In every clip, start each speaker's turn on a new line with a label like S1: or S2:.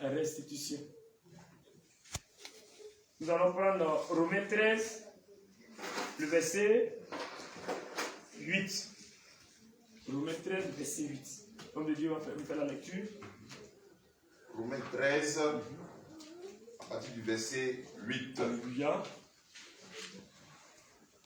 S1: la restitution. Nous allons prendre Romains 13, le verset 8. Romains 13, verset 8. L'homme de Dieu va faire la lecture.
S2: Romains 13, à partir du verset 8.
S1: Alléluia.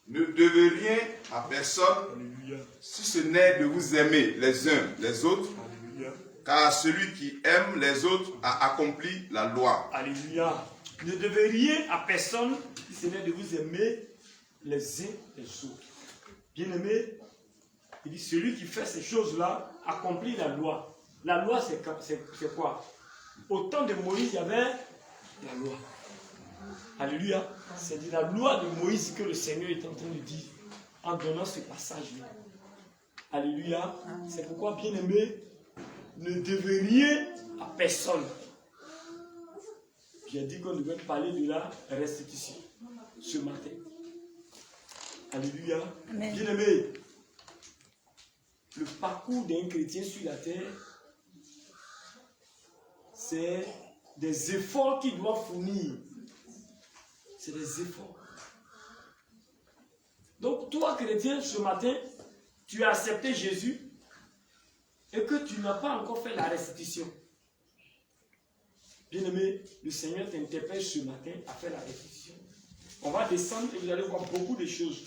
S2: Ne devez rien à personne,
S1: Alléluia.
S2: si ce n'est de vous aimer les uns les autres,
S1: Alléluia.
S2: car celui qui aime les autres a accompli la loi.
S1: Alléluia. Ne devez rien à personne, si ce n'est de vous aimer les uns les autres. Bien-aimé, il dit, celui qui fait ces choses-là accomplit la loi. La loi, c'est quoi? Au temps de Moïse, il y avait la loi. Alléluia. C'est de la loi de Moïse que le Seigneur est en train de dire en donnant ce passage-là. Alléluia. C'est pourquoi, bien-aimé, ne devez rien à personne. J'ai dit qu'on devait parler de la restitution ce matin. Alléluia. Bien-aimé, le parcours d'un chrétien sur la terre, c'est des efforts qu'il doit fournir. C'est des efforts. Donc, toi, chrétien, ce matin, tu as accepté Jésus et que tu n'as pas encore fait la restitution. Bien-aimé, le Seigneur t'interpelle ce matin à faire la restitution. On va descendre et vous allez voir beaucoup de choses.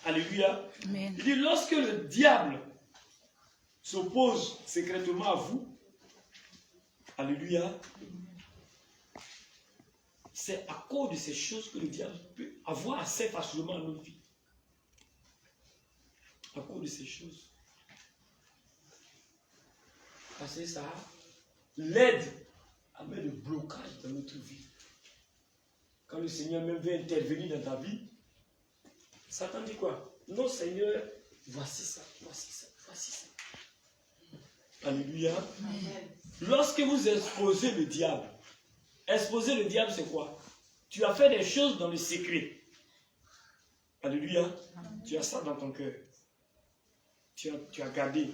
S1: Alléluia. Amen. Il dit, lorsque le diable s'oppose secrètement à vous, alléluia, c'est à cause de ces choses que le diable peut avoir assez facilement dans notre vie. À cause de ces choses. Parce que ça l'aide à mettre le blocage dans notre vie. Quand le Seigneur même veut intervenir dans ta vie, Satan dit quoi? Non, Seigneur, voici ça, voici ça, voici ça. Alléluia. Amen. Lorsque vous exposez le diable, exposer le diable, c'est quoi? Tu as fait des choses dans le secret. Alléluia. Amen. Tu as ça dans ton cœur. Tu as gardé.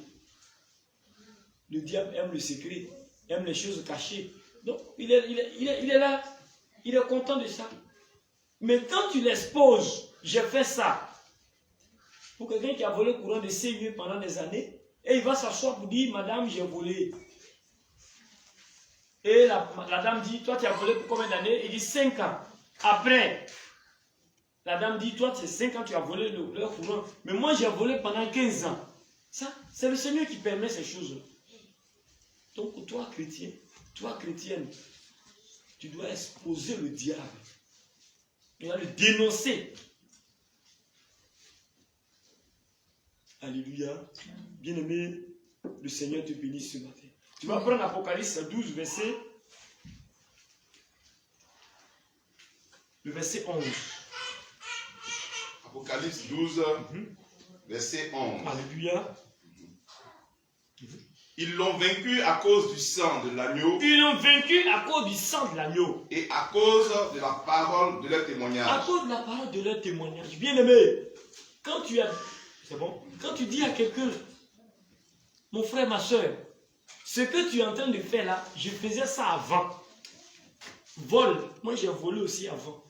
S1: Le diable aime le secret, aime les choses cachées. Donc, il est là. Il est content de ça. Mais quand tu l'exposes, j'ai fait ça. Pour quelqu'un qui a volé le courant de CIE pendant des années, et il va s'asseoir pour dire, madame, j'ai volé. Et la dame dit, toi, tu as volé pour combien d'années? Il dit 5 ans. Après, la dame dit, toi, c'est 5 ans, tu as volé leur courant. Mais moi, j'ai volé pendant 15 ans. Ça, c'est le Seigneur qui permet ces choses. Donc, toi, chrétien, toi, chrétienne, tu dois exposer le diable. Tu dois le dénoncer. Alléluia. Bien-aimé, le Seigneur te bénisse ce matin. Tu vas prendre Apocalypse 12, le verset 11.
S2: Apocalypse 12, verset 11.
S1: Alléluia.
S2: Ils l'ont vaincu à cause du sang de l'agneau.
S1: Ils l'ont vaincu à cause du sang de l'agneau.
S2: Et à cause de la parole de leur témoignage.
S1: À cause de la parole de leur témoignage. Bien-aimé, quand tu as... C'est bon? Quand tu dis à quelqu'un, mon frère, ma soeur, ce que tu es en train de faire là, je faisais ça avant. Vol, moi j'ai volé aussi avant.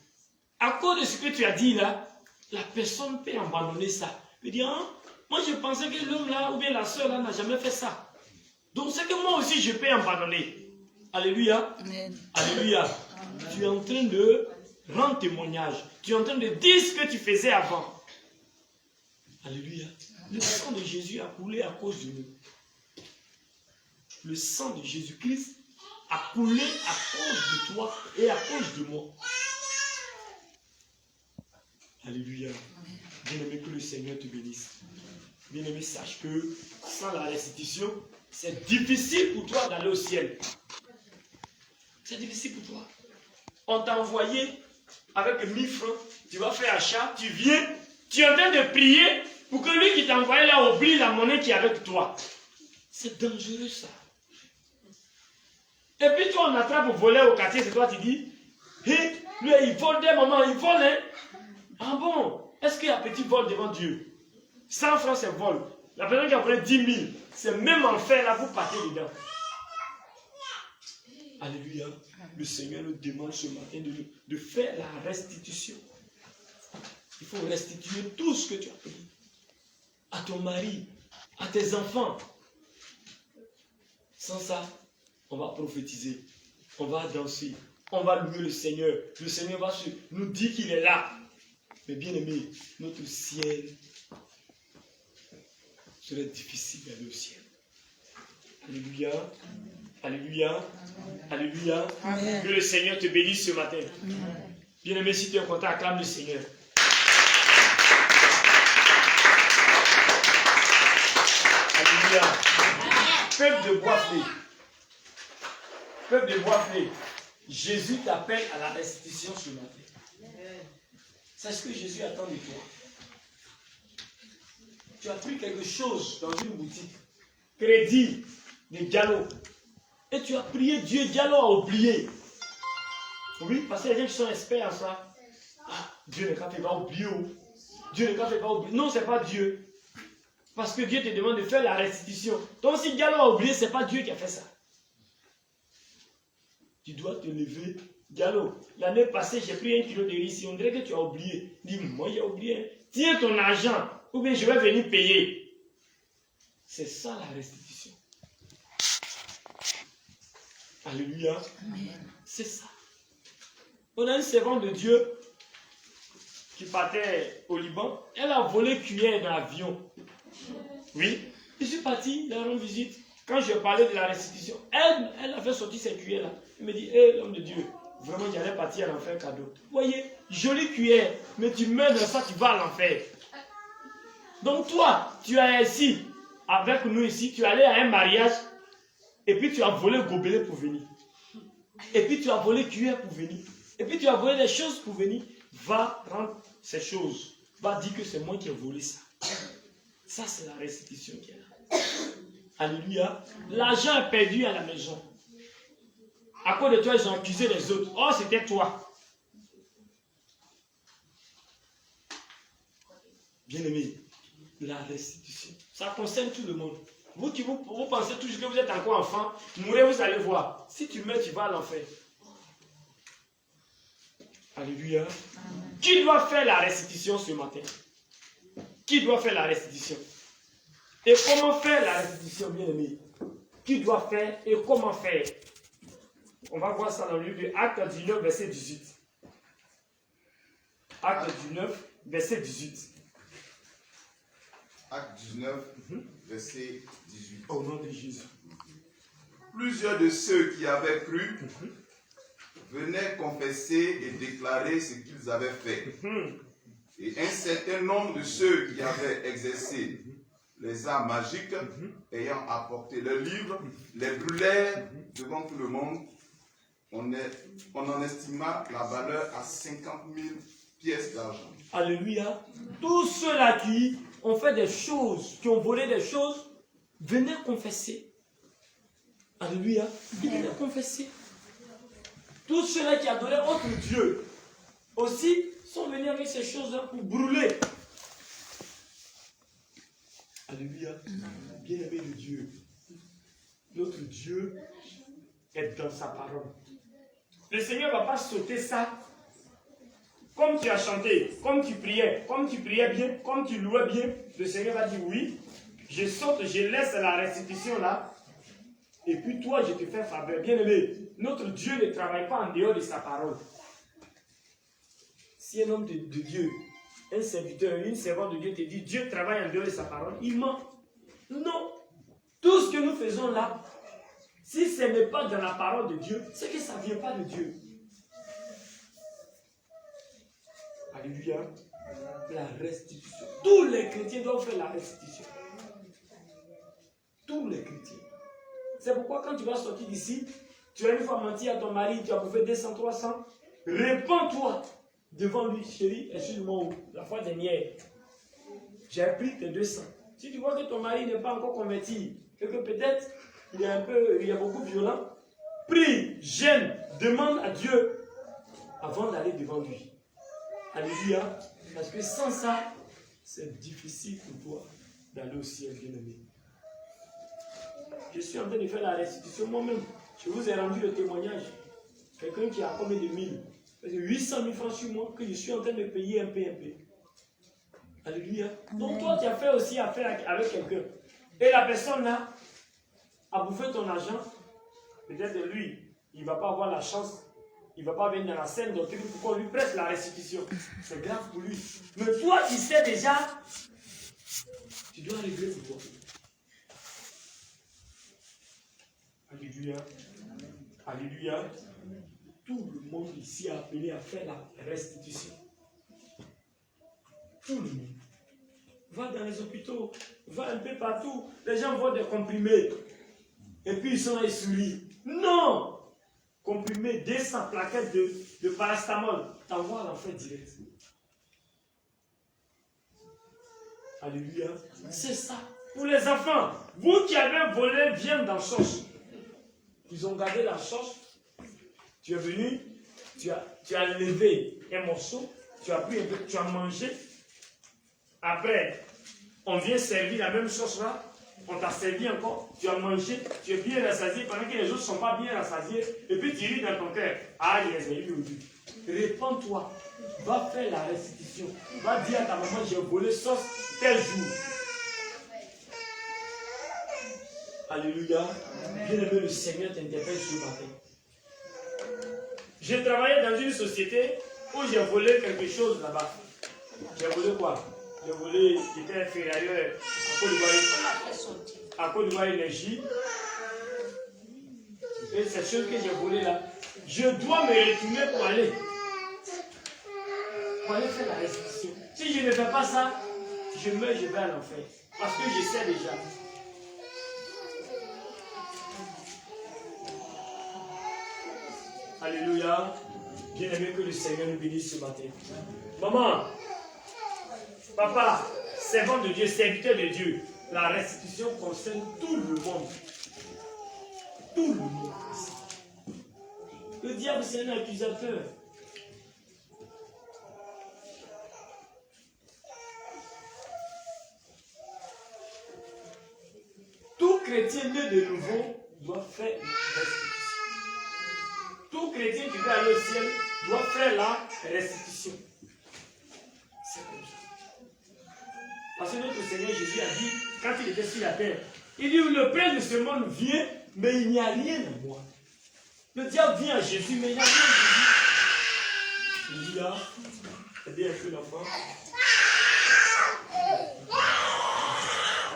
S1: À cause de ce que tu as dit là, la personne peut abandonner ça. Il dit, hein, moi je pensais que l'homme là, ou bien la soeur là, n'a jamais fait ça. Donc c'est que moi aussi je peux abandonner. Alléluia. Amen. Alléluia. Amen. Tu es en train de rendre témoignage. Tu es en train de dire ce que tu faisais avant. Alléluia. Le sang de Jésus a coulé à cause de nous. Le sang de Jésus-Christ a coulé à cause de toi et à cause de moi. Alléluia. Bien-aimé, que le Seigneur te bénisse. Bien-aimé, sache que sans la restitution, c'est difficile pour toi d'aller au ciel. C'est difficile pour toi. On t'a envoyé avec 1000 francs, tu vas faire achat, tu viens, tu es en train de prier pour que lui qui t'a envoyé là oublie la monnaie qui est avec toi. C'est dangereux ça. Et puis toi on attrape pour voler au quartier, c'est toi qui dis, hey, lui il vole des moments, il vole, hein? Ah bon? Est-ce qu'il y a petit vol devant Dieu? 100 francs c'est vol. La personne qui a volé 10 000, c'est même enfer là, vous partez dedans. Alléluia. Le Seigneur nous demande ce matin de faire la restitution. Il faut restituer tout ce que tu as pris. À ton mari, à tes enfants. Sans ça, on va prophétiser. On va danser. On va louer le Seigneur. Le Seigneur va nous dire qu'il est là. Mais bien aimé, notre ciel serait difficile d'aller au ciel. Alléluia. Alléluia. Alléluia. Amen. Que le Seigneur te bénisse ce matin. Bien aimé, si tu es content, acclame le Seigneur. Alléluia. Peuple de Boisflé. Peuple de Boisflé. Jésus t'appelle à la restitution ce matin. C'est ce que Jésus attend de toi. Tu as pris quelque chose dans une boutique. Crédit, des galops. Et tu as prié Dieu, Diallo a oublié. Oui, parce qu'il y a des gens qui sont experts en ça. Ah, Dieu ne va oublier. Dieu ne va oublier. Non, ce n'est pas Dieu. Parce que Dieu te demande de faire la restitution. Donc si Diallo a oublié, ce n'est pas Dieu qui a fait ça. Tu dois te lever. Diallo, l'année passée, j'ai pris 1 kilo de riz. Si on dirait que tu as oublié. Dis, moi j'ai oublié. Tiens ton argent. Ou bien je vais venir payer. C'est ça la restitution. Alléluia. C'est ça. On a une servante de Dieu qui partait au Liban. Elle a volé cuillère dans l'avion. Oui. Je suis parti, leur rendre visite. Quand je parlais de la restitution, elle a fait sortir cette cuillère-là. Elle me dit, hé, l'homme de Dieu, vraiment, j'allais partir à l'enfer cadeau. Vous voyez, jolie cuillère, mais tu meurs dans ça, tu vas à l'enfer. Donc toi, tu es ici, avec nous ici, tu es allé à un mariage, et puis tu as volé gobelet pour venir. Et puis tu as volé cuillère pour venir. Et puis tu as volé des choses pour venir. Va rendre ces choses. Va dire que c'est moi qui ai volé ça. Ça, c'est la restitution qui est là. Alléluia. L'argent est perdu à la maison. À cause de toi, ils ont accusé les autres. Oh, c'était toi. Bien-aimé, la restitution. Ça concerne tout le monde. Vous qui vous pensez toujours que vous êtes encore enfant, mourrez, vous allez voir. Si tu meurs, tu vas à l'enfer. Alléluia. Amen. Qui doit faire la restitution ce matin? Qui doit faire la restitution? Et comment faire la restitution, bien-aimé? Qui doit faire et comment faire? On va voir ça dans le livre de Actes 19, verset 18. Actes 19, verset 18.
S2: Acte 19, verset 18.
S1: Au nom de Jésus.
S2: Plusieurs de ceux qui avaient cru venaient confesser et déclarer ce qu'ils avaient fait. Et un certain nombre de ceux qui avaient exercé les arts magiques, ayant apporté leurs livres, les brûlèrent devant tout le monde. On en estima la valeur à 50 000 pièces d'argent. Alléluia.
S1: Tous ceux-là qui ont fait des choses, qui ont volé des choses, venaient confesser. Alléluia. Ils venaient confesser. Tous ceux-là qui adoraient autre Dieu aussi sont venus avec ces choses-là pour brûler. Alléluia. Bien-aimé de Dieu. Notre Dieu est dans sa parole. Le Seigneur ne va pas sauter ça. Comme tu as chanté, comme tu priais bien, comme tu louais bien, le Seigneur va dire oui, je saute, je laisse la restitution là, et puis toi je te fais faveur. Bien-aimé, notre Dieu ne travaille pas en dehors de sa parole. Si un homme de Dieu, un serviteur, une servante de Dieu te dit Dieu travaille en dehors de sa parole, il ment. Non. Tout ce que nous faisons là, si ce n'est pas dans la parole de Dieu, c'est que ça ne vient pas de Dieu. Alléluia. La restitution. Tous les chrétiens doivent faire la restitution. Tous les chrétiens. C'est pourquoi quand tu vas sortir d'ici, tu as une fois menti à ton mari, tu as bouffé 200, 300, répands-toi devant lui, chérie, excuse-moi, la fois dernière, j'ai pris tes 200. Si tu vois que ton mari n'est pas encore converti, et que peut-être il est beaucoup violent, prie, gêne, demande à Dieu avant d'aller devant lui. Alléluia. Parce que sans ça, c'est difficile pour toi d'aller au ciel, bien-aimé. Je suis en train de faire la restitution moi-même. Je vous ai rendu le témoignage. Quelqu'un qui a combien de mille? 800 000 francs sur moi que je suis en train de payer un peu. Alléluia. Donc toi, tu as fait aussi affaire avec quelqu'un. Et la personne là a bouffé ton argent. Peut-être lui, il ne va pas avoir la chance. Il ne va pas venir dans la scène doctrine pour qu'on lui presse la restitution. C'est grave pour lui. Mais toi, tu sais déjà, tu dois régler pour toi. Alléluia. Alléluia. Tout le monde ici est appelé à faire la restitution. Tout le monde. Va dans les hôpitaux, va un peu partout. Les gens voient des comprimés. Et puis ils sont là, ils sourient. Non! Comprimé 200 plaquettes de paracétamol. T'envoies à l'enfer direct. Alléluia. C'est ça. Pour les enfants, vous qui avez volé viande dans la sauce. Ils ont gardé la sauce. Tu es venu, tu as levé un morceau, tu as pris un peu, tu as mangé. Après, on vient servir la même sauce là. On t'a servi encore, tu as mangé, tu es bien rassasié pendant que les autres ne sont pas bien rassasiés. Et puis tu ris dans ton cœur. Ah, il les a eu aujourd'hui. Réponds-toi. Va faire la restitution. Va dire à ta maman, j'ai volé sauce tel jour. Alléluia. Bien-aimé, le Seigneur t'interpelle ce matin. J'ai travaillé dans une société où j'ai volé quelque chose là-bas. J'ai volé quoi? J'ai volé, j'étais inférieur à Côte d'Ivoire Énergie. Et ces choses que j'ai volées là, je dois me retourner pour aller faire la restitution. Si je ne fais pas ça, je meurs, je vais à l'enfer. Parce que je sais déjà. Alléluia. Bien aimé, que le Seigneur nous bénisse ce matin. Maman, papa, servant de Dieu, serviteur de Dieu, la restitution concerne tout le monde. Tout le monde. Le diable, c'est un accusateur. Tout chrétien né de nouveau doit faire une restitution. Tout chrétien qui veut aller au ciel doit faire la restitution. C'est comme ça. Parce que notre Seigneur Jésus a dit, quand il était sur la terre, il dit, le prince de ce monde vient, mais il n'y a rien en moi. Le diable vient à Jésus, mais il n'y a rien en lui. Il dit là, aidez un peu l'enfant.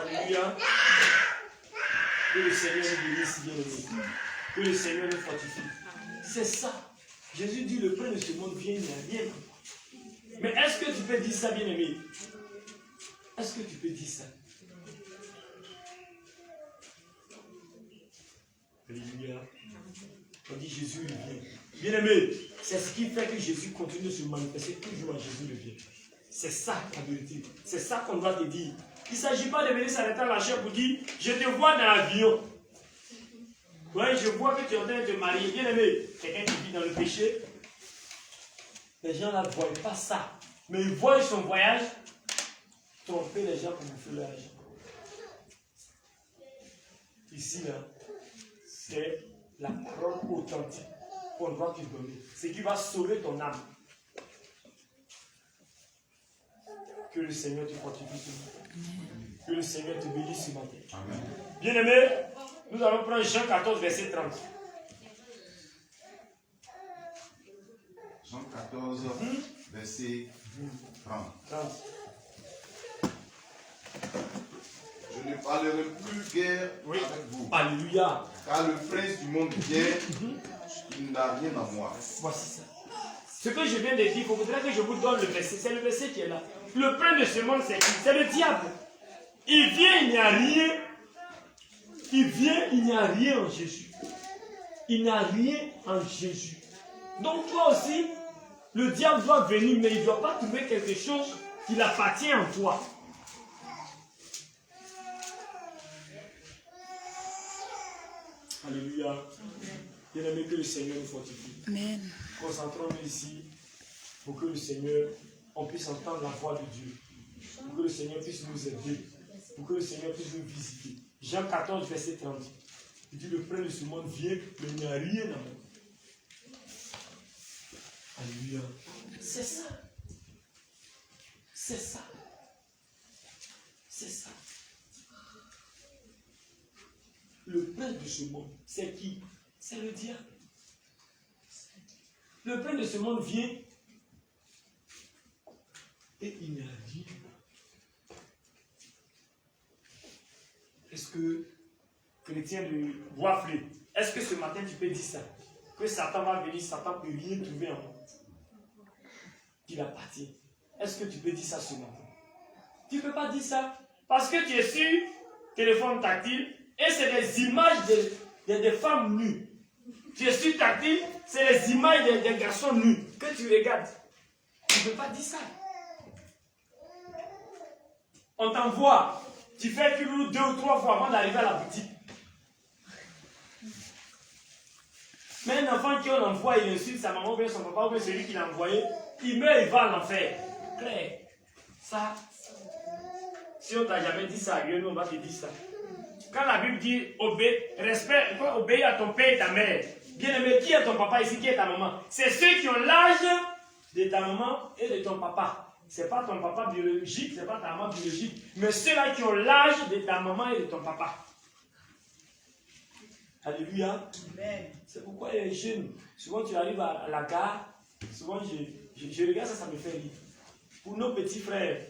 S1: Alléluia. Que le Seigneur nous bénisse bien aimé. Que le Seigneur nous fortifie. C'est ça. Jésus dit, le prince de ce monde vient, il n'y a rien en moi. Mais est-ce que tu peux dire ça, bien aimé? Est-ce que tu peux dire ça? Alléluia. On dit Jésus il vient. Bien aimé, c'est ce qui fait que Jésus continue de se manifester toujours à Jésus le vient. C'est ça la vérité. C'est ça qu'on doit te dire. Il ne s'agit pas de venir s'arrêter à la chair pour dire je te vois dans l'avion. Ouais, je vois que tu es en train de te marier. Bien aimé, quelqu'un qui vit dans le péché, les gens là ne voient pas ça. Mais ils voient son voyage tromper les gens pour vous faire l'argent. Ici, là, c'est la parole authentique qu'on doit te donner. Ce qui va sauver ton âme. Que le Seigneur te fortifie ce matin. Que le Seigneur te bénisse ce matin. Amen. Bien-aimé, nous allons prendre Jean 14, verset 30.
S2: Jean 14, verset 30. Je ne parlerai plus guère avec vous.
S1: Alléluia.
S2: Car le prince du monde vient, il n'a rien à moi.
S1: Voici ça. Ce que je viens de dire, il faudrait que je vous donne le verset. C'est le verset qui est là. Le prince de ce monde, c'est qui? C'est le diable. Il vient, il n'y a rien. Il vient, il n'y a rien en Jésus. Il n'y a rien en Jésus. Donc toi aussi, le diable doit venir, mais il ne doit pas trouver quelque chose qui appartient en toi. Alléluia. Bien-aimé, que le Seigneur nous fortifie.
S3: Amen.
S1: Concentrons-nous ici pour que le Seigneur, on puisse entendre la voix de Dieu. Pour que le Seigneur puisse nous aider. Pour que le Seigneur puisse nous visiter. Jean 14, verset 30. Il dit, le prince de ce monde vient, mais il n'y a rien à moi. Alléluia. C'est ça. C'est ça. C'est ça. Le prince de ce monde, c'est qui? C'est le diable. Le prince de ce monde vient et il n'y a rien. Est-ce que, chrétien de Boisflé, est-ce que ce matin tu peux dire ça? Que Satan va venir, Satan ne peut rien trouver en moi. Qu'il appartient. Est-ce que tu peux dire ça ce matin? Tu ne peux pas dire ça. Parce que tu es sur téléphone tactile et c'est des images des femmes nues. Tu es sur tactile, c'est les images des garçons nus que tu regardes. Tu ne peux pas dire ça. On t'envoie, tu fais que 2 ou 3 fois avant d'arriver à la boutique. Mais un enfant qui on envoie, il insulte sa maman ou bien son papa ou bien celui qui l'a envoyé, il meurt, il va en enfer. Claire. Ça, si on t'a jamais dit ça, nous on va te dire ça. Quand la Bible dit respect, obéis à ton père et ta mère. Bien aimé, qui est ton papa ici, qui est ta maman? C'est ceux qui ont l'âge de ta maman et de ton papa. Ce n'est pas ton papa biologique, ce n'est pas ta maman biologique, mais ceux-là qui ont l'âge de ta maman et de ton papa. Alléluia. C'est pourquoi les jeunes, souvent tu arrives à la gare, souvent je regarde ça, ça me fait rire. Pour nos petits frères,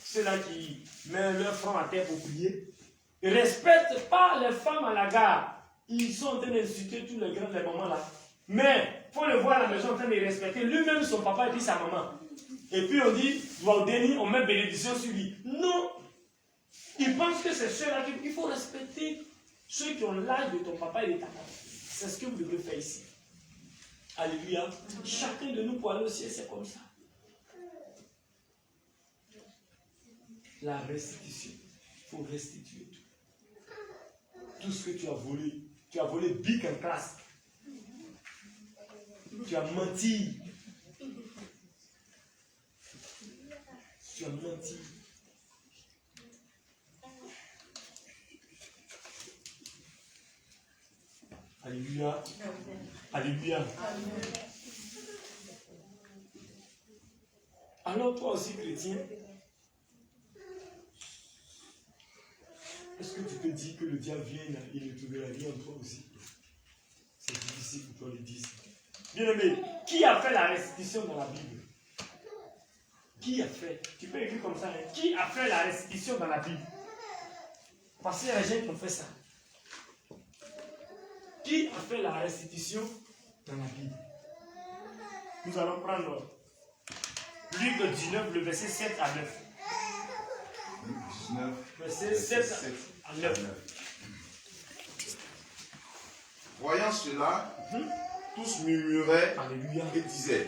S1: ceux-là qui mettent leur front à terre pour prier, ils ne respectent pas les femmes à la gare. Ils sont en train d'insulter tous les grands, les mamans là. Mais il faut le voir à la maison en train de respecter lui-même son papa et puis sa maman. Et puis on dit, au déni, on met bénédiction sur lui. Non. Ils pensent que c'est ceux-là qu'il faut respecter. Ceux qui ont l'âge de ton papa et de ta maman. C'est ce que vous devez faire ici. Alléluia. Chacun de nous pour aller au ciel, c'est comme ça. La restitution. Il faut restituer tout. Tout ce que tu as volé. Tu as volé big en classe. Tu as menti. Tu as menti. Alléluia. Alléluia. Alors toi aussi, chrétien, est-ce que tu peux dire que le diable vient et il ne trouvera rien en toi aussi? C'est difficile pour toi de dire ça. Bien aimé, qui a fait la restitution dans la Bible? Qui a fait? Tu peux écrire comme ça. Hein? Qui a fait la restitution dans la Bible? Parce qu'il y a des gens qui ont fait ça. Qui a fait la restitution dans la Bible? Nous allons prendre Luc 19, le verset 7 à 9.
S2: Luc 19,
S1: verset 7 à 9.
S2: Voyant cela, tous murmuraient
S1: Alléluia.
S2: et disaient,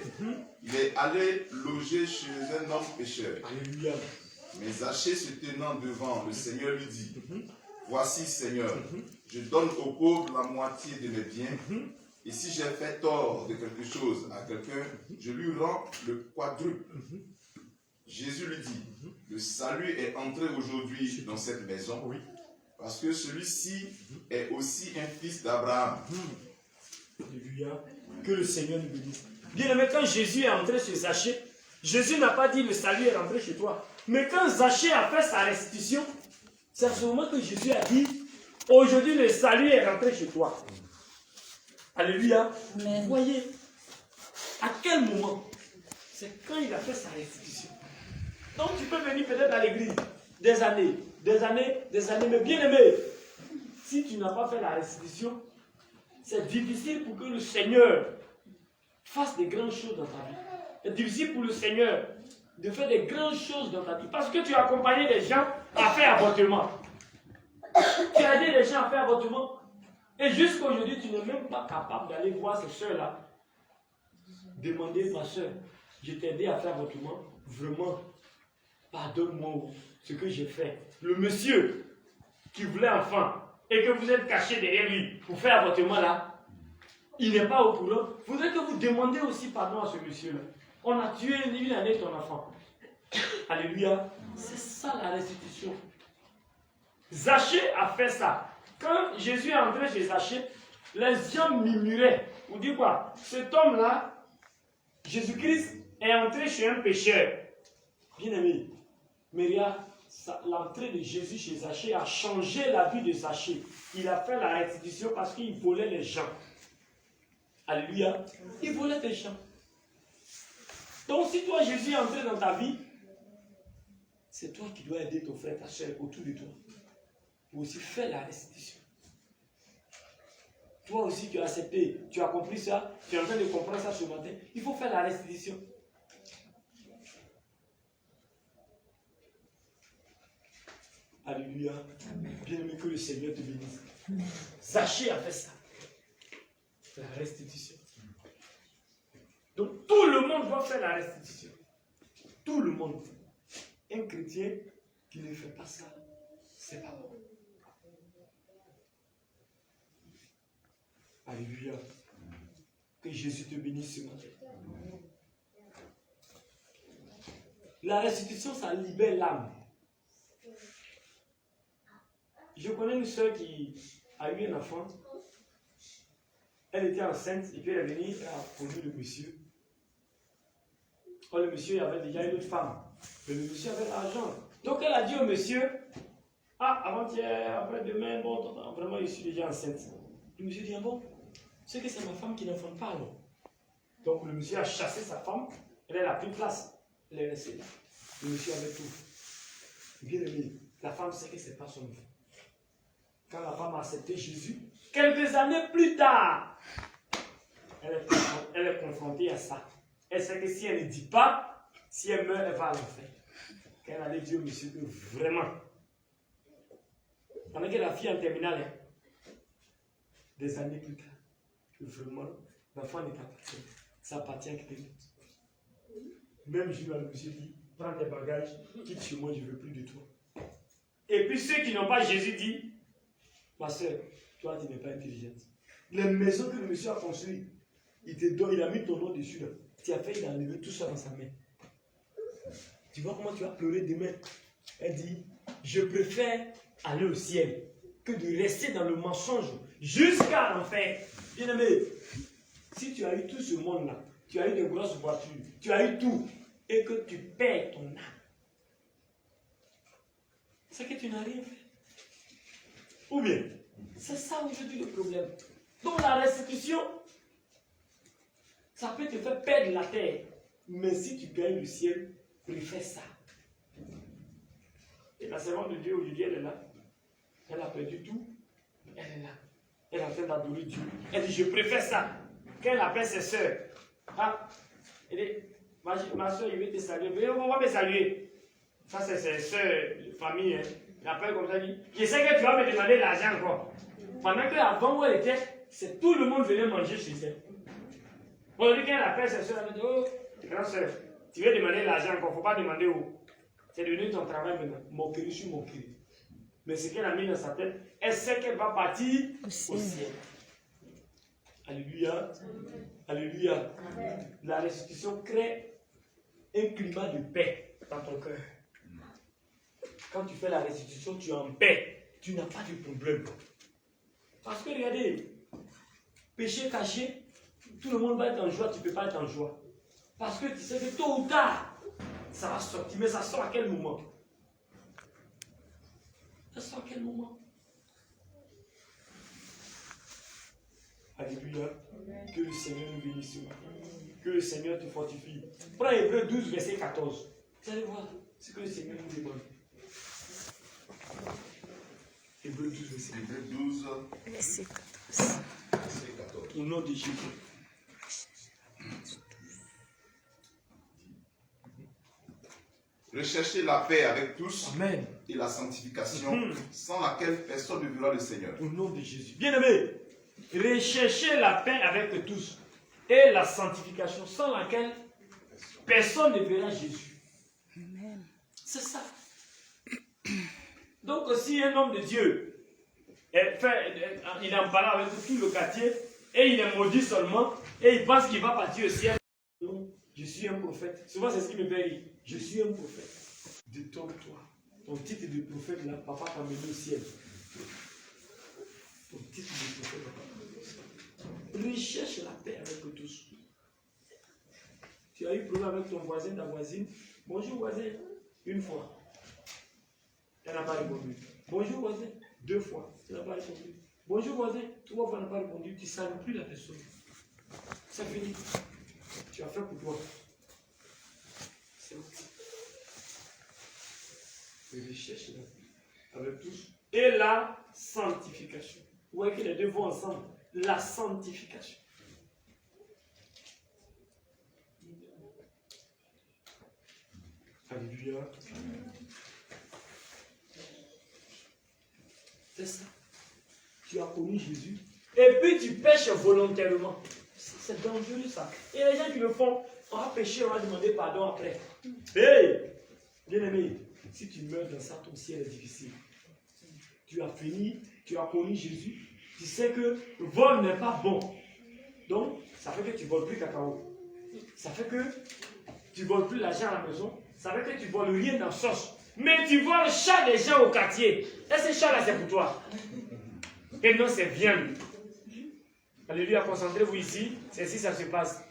S2: il est allé loger chez un homme pécheur.
S1: Alléluia.
S2: Mais Zachée se tenant devant, le Seigneur lui dit, voici Seigneur, je donne aux pauvres la moitié de mes biens, et si j'ai fait tort de quelque chose à quelqu'un, je lui rends le quadruple. Jésus lui dit, le salut est entré aujourd'hui dans cette maison, parce que celui-ci est aussi un fils d'Abraham.
S1: Alléluia. Que le Seigneur nous bénisse. Bien aimé, quand Jésus est entré chez Zachée, Jésus n'a pas dit le salut est rentré chez toi. Mais quand Zachée a fait sa restitution, c'est à ce moment que Jésus a dit, aujourd'hui le salut est rentré chez toi. Alléluia. Amen. Vous voyez, à quel moment? C'est quand il a fait sa restitution. Donc tu peux venir peut-être à l'église des années, mais bien aimé, si tu n'as pas fait la restitution, c'est difficile pour que le Seigneur fasse des grandes choses dans ta vie. C'est difficile pour le Seigneur de faire des grandes choses dans ta vie. Parce que tu as accompagné des gens à faire avortement. Tu as aidé les gens à faire avortement. Et jusqu'à aujourd'hui, tu n'es même pas capable d'aller voir ces soeurs-là. Demander, ma soeur, je t'ai aidé à faire avortement. Vraiment, pardonne-moi ce que j'ai fait. Le monsieur qui voulait enfant et que vous êtes caché derrière lui pour faire avortement là, il n'est pas au courant. Il faudrait que vous demandiez aussi pardon à ce monsieur-là. On a tué une année ton enfant. Alléluia. C'est ça la restitution. Zachée a fait ça. Quand Jésus est entré chez Zachée, les gens murmuraient. Vous dites quoi? Cet homme-là, Jésus-Christ, est entré chez un pécheur. Bien-aimé, Maria, l'entrée de Jésus chez Zachée a changé la vie de Zachée. Il a fait la restitution parce qu'il volait les gens. Alléluia. Il volait les gens. Donc si toi, Jésus est entré dans ta vie, c'est toi qui dois aider ton frère, ta soeur autour de toi. Pour aussi faire la restitution. Toi aussi, tu as accepté, tu as compris ça, tu es en train de comprendre ça ce matin. Il faut faire la restitution. Alléluia. Bien-aimé, que le Seigneur te bénisse. Zachée a fait ça. La restitution. Donc tout le monde doit faire la restitution. Tout le monde. Un chrétien qui ne fait pas ça, c'est pas bon. Alléluia. Que Jésus te bénisse ce matin. La restitution, ça libère l'âme. Je connais une soeur qui a eu un enfant. Elle était enceinte et puis elle est venue à poser le monsieur. Quand le monsieur avait déjà une autre femme, mais le monsieur avait l'argent. Donc elle a dit au monsieur, ah, avant-hier, après-demain, bon, vraiment je suis déjà enceinte. Le monsieur dit, ah bon, c'est que c'est ma femme qui n'enfante pas alors. Donc le monsieur a chassé sa femme, elle n'a plus de place. Elle est restée là. Le monsieur avait tout. Bien aimé, la femme sait que ce n'est pas son enfant. Quand la femme a accepté Jésus, quelques années plus tard, elle est confrontée à ça. Elle sait que si elle ne dit pas, si elle meurt, elle va à l'enfer. Quand elle allait dire au monsieur que vraiment, pendant que la fille en terminale, hein, des années plus tard, que vraiment, l'enfant n'est pas parti. Ça appartient à quelqu'un d'autre. Même jour, le monsieur dit, prends tes bagages, quitte chez moi, je ne veux plus de toi. Et puis ceux qui n'ont pas Jésus dit, ma soeur, toi tu n'es pas intelligente. Les maisons que le monsieur a construites, il a mis ton nom dessus là. Tu as fait, il a enlevé tout ça dans sa main. Tu vois comment tu vas pleurer demain. Elle dit, je préfère aller au ciel que de rester dans le mensonge jusqu'à l'enfer. Bien-aimé, si tu as eu tout ce monde-là, tu as eu de grosses voitures, tu as eu tout, et que tu perds ton âme, c'est que tu n'as rien fait. Ou bien, c'est ça aujourd'hui le problème. Donc la restitution, ça peut te faire perdre la terre. Mais si tu gagnes le ciel, préfère ça. Et la servante de Dieu aujourd'hui, elle est là. Elle a perdu tout. Elle est là. Elle est en train d'adorer Dieu. Elle dit, je préfère ça. Quand elle appelle ses soeurs, ah, elle dit, ma soeur, je vais te saluer. Mais on va me saluer. Ça, c'est ses soeurs de famille. Hein. Elle appelle comme ça, elle dit, je sais que tu vas me demander l'argent encore. Pendant qu'avant où elle était, c'est tout le monde venait manger chez elle. Aujourd'hui, quand elle appelle ses soeurs, elle dit, oh, grande soeur, tu veux demander l'argent encore, il ne faut pas demander où. C'est devenu ton travail maintenant. Moquerie sur moquerie. Mais ce qu'elle a mis dans sa tête, elle sait qu'elle va partir au ciel. Alléluia. Alléluia. La restitution crée un climat de paix dans ton cœur. Quand tu fais la restitution, tu es en paix. Tu n'as pas de problème. Parce que regardez, péché caché, tout le monde va être en joie, tu ne peux pas être en joie. Parce que tu sais que tôt ou tard, ça va sortir. Mais ça sort à quel moment? Ça sort à quel moment? Alléluia. Que le Seigneur nous bénisse. Que le Seigneur te fortifie. Prends Hébreux 12, verset 14. Vous allez voir ce que le Seigneur nous demande. Hébreux 12, verset 14.
S2: Hébreux 12,
S3: Verset 14.
S2: verset 14.
S1: Au nom de Jésus.
S2: Recherchez la paix avec tous.
S1: Amen.
S2: Et la sanctification, sans laquelle personne ne verra le Seigneur.
S1: Au nom de Jésus. Bien-aimé, recherchez la paix avec tous et la sanctification, sans laquelle personne ne verra Jésus.
S3: Amen.
S1: C'est ça. Donc, si un homme de Dieu, il en parle avec tout le quartier, et il est maudit seulement, et il pense qu'il va partir au ciel. Non, je suis un prophète. Souvent, c'est ce qui me fait rire. Je suis un prophète. Détourne-toi. Ton titre de prophète, là, papa t'a mené au ciel. au titre du prophète. Recherche la paix avec eux tous. Tu as eu problème avec ton voisin, ta voisine. Bonjour voisin, une fois. Elle n'a pas répondu. Bonjour voisin, 2 fois. Elle n'a pas répondu. Bonjour voisin, 3 fois, elle n'a pas répondu. Tu ne salues plus la personne. C'est fini. Tu as fait pour toi. C'est ok. Recherche la paix avec tous. Et la sanctification. Vous voyez que les deux vont ensemble. La sanctification. Alléluia. C'est ça. Tu as connu Jésus. Et puis tu pêches volontairement. C'est dangereux ça. Et les gens qui le font, on va pécher, on va demander pardon après. Hey! Bien-aimé, si tu meurs dans ça, ton ciel est difficile. Tu as fini, tu as connu Jésus. Tu sais que le vol n'est pas bon. Donc, ça fait que tu ne voles plus cacao. Ça fait que tu ne voles plus l'argent à la maison. Ça fait que tu ne voles rien dans la sauce. Mais tu voles le chat des gens au quartier. Et ce chat-là, c'est pour toi. Et non, c'est bien. Alléluia, concentrez-vous ici. C'est ici que ça se passe.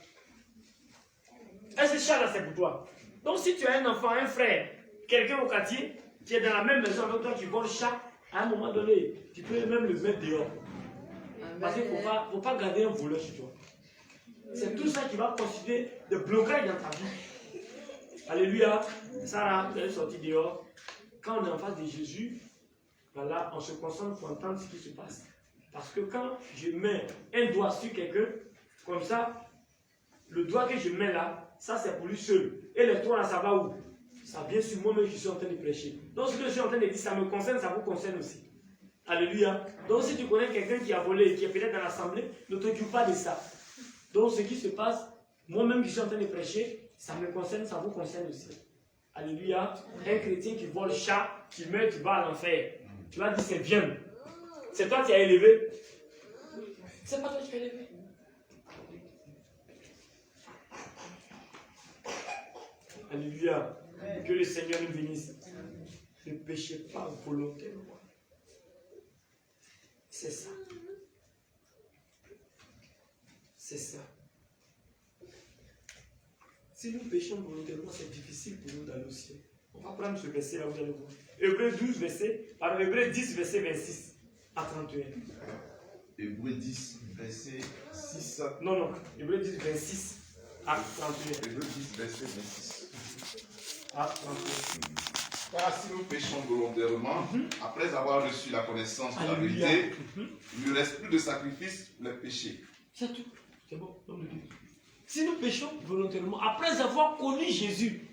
S1: Et ce chat-là, c'est pour toi. Donc, si tu as un enfant, un frère, quelqu'un au quartier, qui est dans la même maison avec toi, qui vole le chat, à un moment donné, tu peux même le mettre dehors. Parce qu'il ne faut pas garder un voleur chez toi. C'est tout ça qui va constituer des blocages dans ta vie. Alléluia. Sarah, vous allez sortir dehors. Quand on est en face de Jésus, voilà, on se concentre pour entendre ce qui se passe. Parce que quand je mets un doigt sur quelqu'un, comme ça, le doigt que je mets là, ça c'est pour lui seul. Et les 3 là, ça va où? Ça vient sur moi-même qui suis en train de prêcher. Donc ce que je suis en train de dire, ça me concerne, ça vous concerne aussi. Alléluia. Donc si tu connais quelqu'un qui a volé, qui est peut-être dans l'assemblée, ne t'occupe pas de ça. Donc ce qui se passe, moi-même qui suis en train de prêcher, ça me concerne, ça vous concerne aussi. Alléluia. Un chrétien qui vole le chat, qui meurt, tu vas à l'enfer. Tu vas dire c'est bien. C'est toi qui as élevé. C'est pas toi qui as élevé. Alléluia. Que le Seigneur nous bénisse. Ne péchez pas volontairement. C'est ça. C'est ça. Si nous péchons volontairement, c'est difficile pour nous d'aller au ciel. On va prendre ce verset là, vous allez voir. Hébreux 12, Hébreux 10, verset 26 à 31.
S2: Hébreux 10, verset 6.
S1: Non, Hébreux 10, 26 à 31.
S2: Hébreux 10, verset 26.
S1: À 31.
S2: Car si nous péchons volontairement, après avoir reçu la connaissance de la
S1: Alléluia.
S2: vérité, il ne reste plus de sacrifice pour les péchés.
S1: C'est tout. C'est bon. Si nous péchons volontairement, après avoir connu Jésus,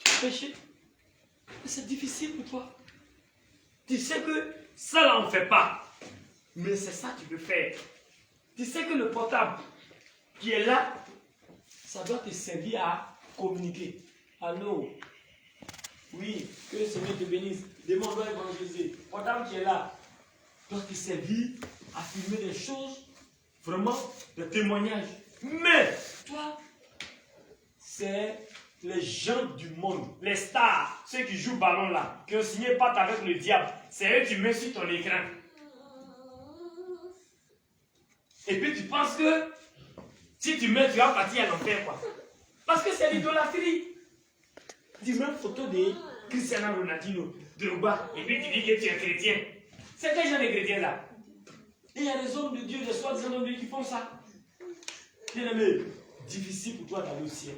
S1: tu as péché. C'est difficile pour toi. Tu sais que ça là on ne fait pas. Mais c'est ça que tu peux faire. Tu sais que le portable qui est là, ça doit te servir à communiquer. Allô? Oui, que le Seigneur te bénisse. Demande-moi évangéliser. Le portable qui est là doit te servir à filmer des choses, vraiment, des témoignages. Mais toi, c'est les gens du monde, les stars, ceux qui jouent ballon là, qui ont signé pacte avec le diable. C'est eux qui mettent sur ton écran. Et puis tu penses que si tu mets, tu vas partir à l'enfer quoi. Parce que c'est l'idolâtrie. Tu mets une photo de Cristiano Ronaldo, de Drogba, et puis tu dis que tu es chrétien. C'est quel genre de chrétien là? Et il y a des hommes de Dieu, des soi-disant hommes de Dieu qui font ça. Bien aimé, difficile pour toi d'aller au ciel.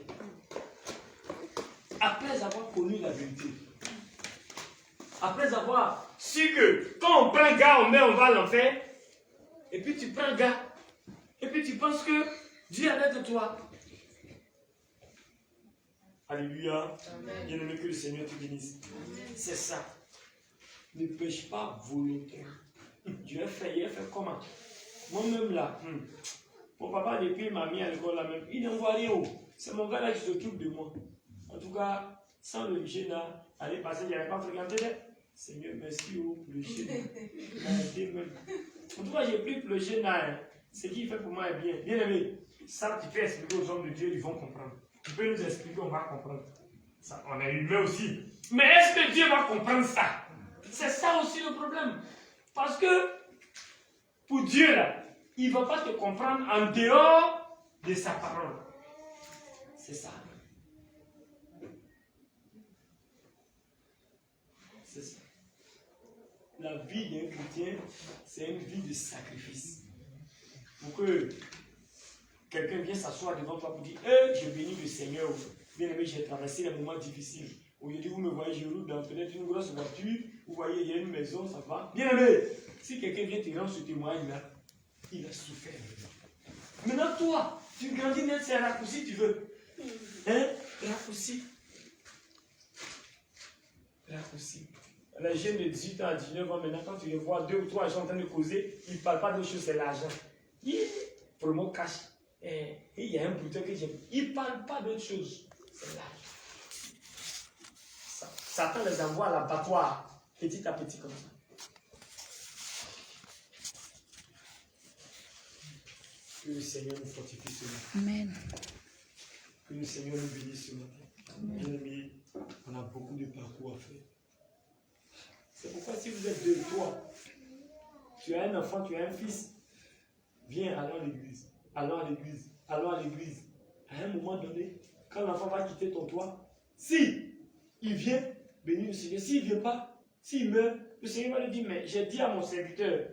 S1: Après avoir connu la vérité, après avoir su que quand on prend un gars, on va à l'enfer, et puis tu prends un gars, et puis tu penses que Dieu est de toi. Alléluia. Bien aimé, que le Seigneur te bénisse. C'est ça. Ne pêche pas volontairement. Dieu a fait, il a fait comment? Moi-même là, mon papa depuis m'a mis à l'école là même, il n'envoie rien. C'est mon gars là qui s'occupe de moi. En tout cas, sans le jeune là, aller passer, il n'y avait pas fréquenté. Seigneur, merci pour le jeune. En tout cas, j'ai pris le jeune là. Hein. Ce qu'il fait pour moi est bien. Bien aimé, ça tu peux expliquer aux hommes de Dieu, ils vont comprendre. Tu peux nous expliquer, on va comprendre. Ça, on est humain aussi. Mais est-ce que Dieu va comprendre ça? C'est ça aussi le problème. Parce que pour Dieu là, il ne va pas te comprendre en dehors de sa parole. C'est ça. C'est ça. La vie d'un chrétien, c'est une vie de sacrifice. Pour que quelqu'un vienne s'asseoir devant toi pour dire je bénis le Seigneur. Bien aimé, j'ai traversé des moments difficiles. Aujourd'hui, vous me voyez, je roule dans peut-être une grosse voiture. Vous voyez, il y a une maison, ça va. Bien aimé, si quelqu'un vient te rendre ce témoignage-là, il a souffert. Maintenant, toi, tu grandis, même c'est un raccourci, tu veux. Hein? Raccourci. Raccourci. Les jeunes de 18 ans à 19 ans, maintenant, quand tu les vois, 2 ou 3 gens en train de causer, ils ne parlent pas d'autre chose, c'est l'argent. Pour le mot cash. Et il y a un bouton que j'aime. Ils ne parlent pas d'autre chose, c'est l'argent. Satan les envoie à l'abattoir, petit à petit comme ça. Que le Seigneur nous fortifie ce matin.
S3: Amen.
S1: Que le Seigneur nous bénisse ce matin. Bien aimé, on a beaucoup de parcours à faire. C'est pourquoi si vous êtes deux, toi, tu as un enfant, tu as un fils, viens, allons à l'église. Allons à l'église. Allons à l'église. À un moment donné, quand l'enfant va quitter ton toit, si il vient, bénis le Seigneur. S'il ne vient pas, s'il meurt, le Seigneur va lui dire, mais j'ai dit à mon serviteur,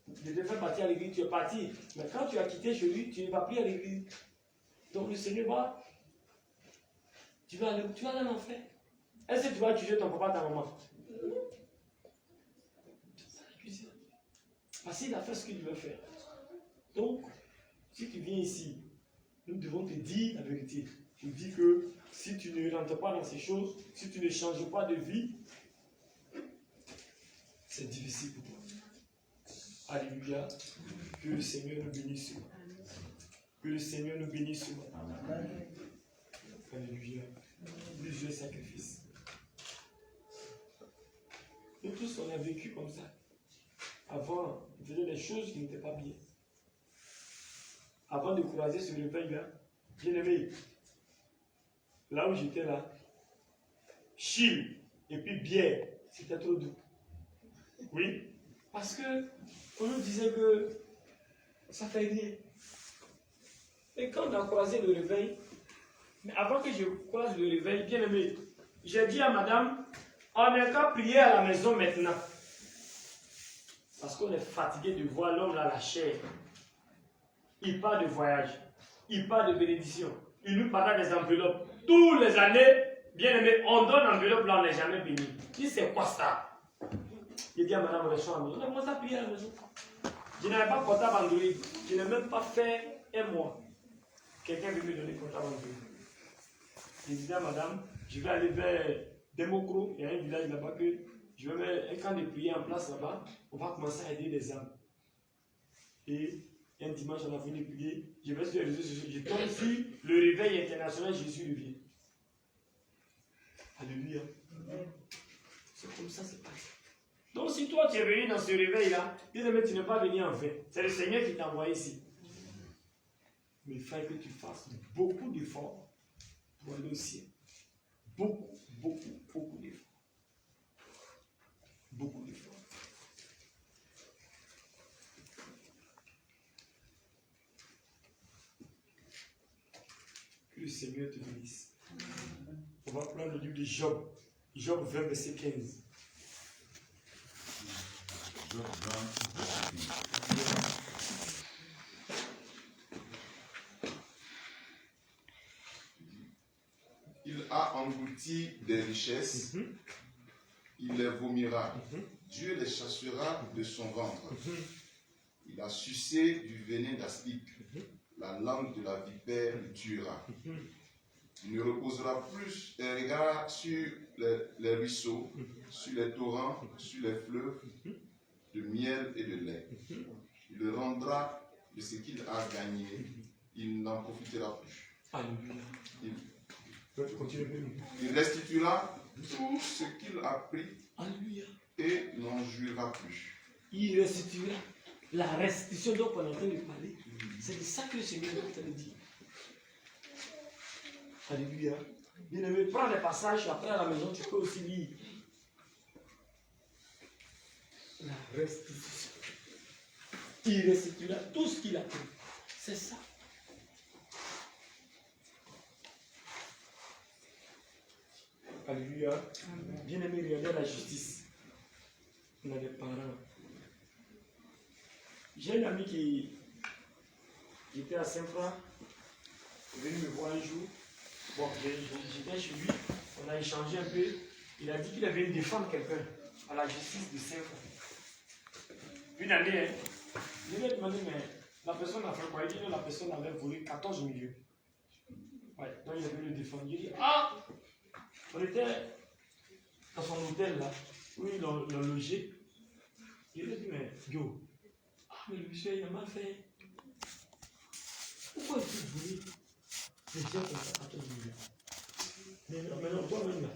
S1: je devais partir à l'église, tu es parti. Mais quand tu as quitté chez lui, tu ne vas plus à l'église. Donc le Seigneur va, tu vas aller en enfer. Est-ce que tu vas accuser ton papa, ta maman? Parce qu'il a fait ce qu'il devait faire. Donc, si tu viens ici, nous devons te dire la vérité. Je dis que si tu ne rentres pas dans ces choses, si tu ne changes pas de vie, c'est difficile pour toi. Alléluia. Que le Seigneur nous bénisse. Que le Seigneur nous bénisse. Alléluia. Plusieurs sacrifices. Nous tous, on a vécu comme ça. Avant, on faisait des choses qui n'étaient pas bien. Avant de croiser ce réveil-là, bien aimé, là où j'étais là, chile et puis bière, c'était trop doux. Oui, parce que on nous disait que ça fait rien. Et quand on a croisé le réveil, mais avant que je croise le réveil, bien aimé, j'ai dit à madame, on n'est qu'à prier à la maison maintenant. Parce qu'on est fatigué de voir l'homme là, la chair. Il part de voyage, il part de bénédiction, il nous parle des enveloppes. Tous les années, bien aimé, on donne enveloppe là, on n'est jamais béni. Il c'est quoi ça? Il dit à madame, on est à la maison. On a commencé à prier à la maison. Je n'avais pas portable Android, je n'ai même pas fait un mois. Quelqu'un veut me donner portable Android. Je disais à madame, je vais aller vers Democro, il y a un village là-bas que je vais mettre un camp de prière en place là-bas. On va commencer à aider les âmes. Et un dimanche, on a fini de prier. Je vais sur les réseaux sociaux. Je tombe sur le réveil international Jésus revient. Alléluia. C'est comme ça, c'est passé. Donc, si toi tu es venu dans ce réveil-là, bien aimé, tu n'es pas venu en vain. C'est le Seigneur qui t'a envoyé ici. Mais il faut que tu fasses beaucoup d'efforts pour aller au ciel. Beaucoup, beaucoup, beaucoup d'efforts. Beaucoup d'efforts. Que le Seigneur te bénisse. On va prendre le livre de Job. Job 20, verset 15.
S2: Job 20, verset 15. Il a englouti des richesses, il les vomira. Dieu les chassera de son ventre. Il a sucé du venin d'aspic. La langue de la vipère le tuera. Il ne reposera plus un regard sur les ruisseaux, sur les torrents, sur les fleuves de miel et de lait. Il le rendra de ce qu'il a gagné. Il n'en profitera plus.
S1: Alléluia.
S2: Il restituera tout ce qu'il a pris.
S1: Alléluia.
S2: Et n'en jouira plus.
S1: Il restituera. La restitution dont on est en train de parler, c'est de ça que le Seigneur est en train de dire. Alléluia. Bien aimé, prends les passages, après à la maison, tu peux aussi lire. La restitution. il restituera tout ce qu'il a pris. C'est ça. Alléluia. Bien-aimé, regardez la justice. On a des parents. J'ai un ami qui était à Saint-Franc. Il est venu me voir un jour. Bon, j'étais chez lui. On a échangé un peu. Il a dit qu'il avait défendre quelqu'un à la justice de Saint-Franc. Une année, hein. Je lui ai demandé, mais la personne a fait quoi? Il dit que la personne avait volé 14 millions. Ouais, donc il a voulu le défendre. Il dit, ah! On était dans son hôtel là, où ils l'ont logé. Il a dit, mais yo, mais le monsieur il a mal fait. Pourquoi est-ce que vous voulez les gens comme ça 14 millions? Mais non, toi-même là,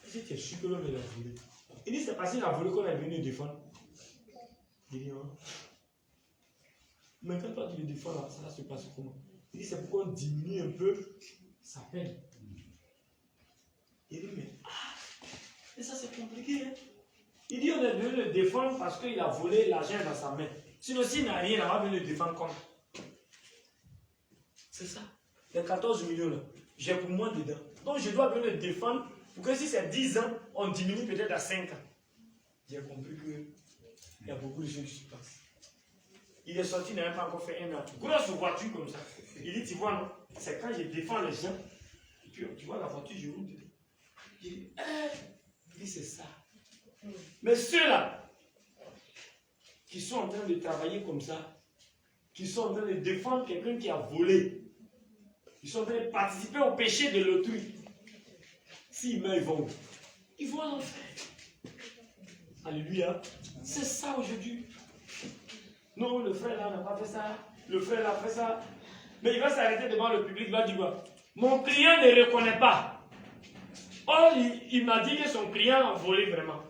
S1: si tu es sûr que l'homme il a volé. Il dit, c'est parce qu'il a volé qu'on est venu le défendre. Il dit, non. Mais quand toi tu le défends là, ça va se passer comment? Il dit, c'est pourquoi on diminue un peu sa peine. Il dit, mais ça c'est compliqué. Hein? Il dit, on est venu le défendre parce qu'il a volé l'argent dans sa main. Sinon, s'il n'a rien, on va venir le défendre comme. C'est ça. Les 14 millions là, j'ai pour moi dedans. Donc je dois venir le défendre pour que si c'est 10 ans, on diminue peut-être à 5 ans. J'ai compris qu'il y a beaucoup de choses qui se passent. Il est sorti, il n'a même pas encore fait un an. Grosse voiture comme ça. Il dit, tu vois, non, c'est quand je défends les gens, et puis tu vois la voiture, je roule dedans. Il dit, c'est ça. Mais ceux-là, qui sont en train de travailler comme ça, qui sont en train de défendre quelqu'un qui a volé, ils sont en train de participer au péché de l'autrui, s'ils meurent, ils vont en enfer. Alléluia. C'est ça aujourd'hui. Non, le frère là n'a pas fait ça, le frère là a fait ça. Mais il va s'arrêter devant le public, il va dire, mon client ne reconnaît pas. Or, il m'a dit que son client a volé vraiment.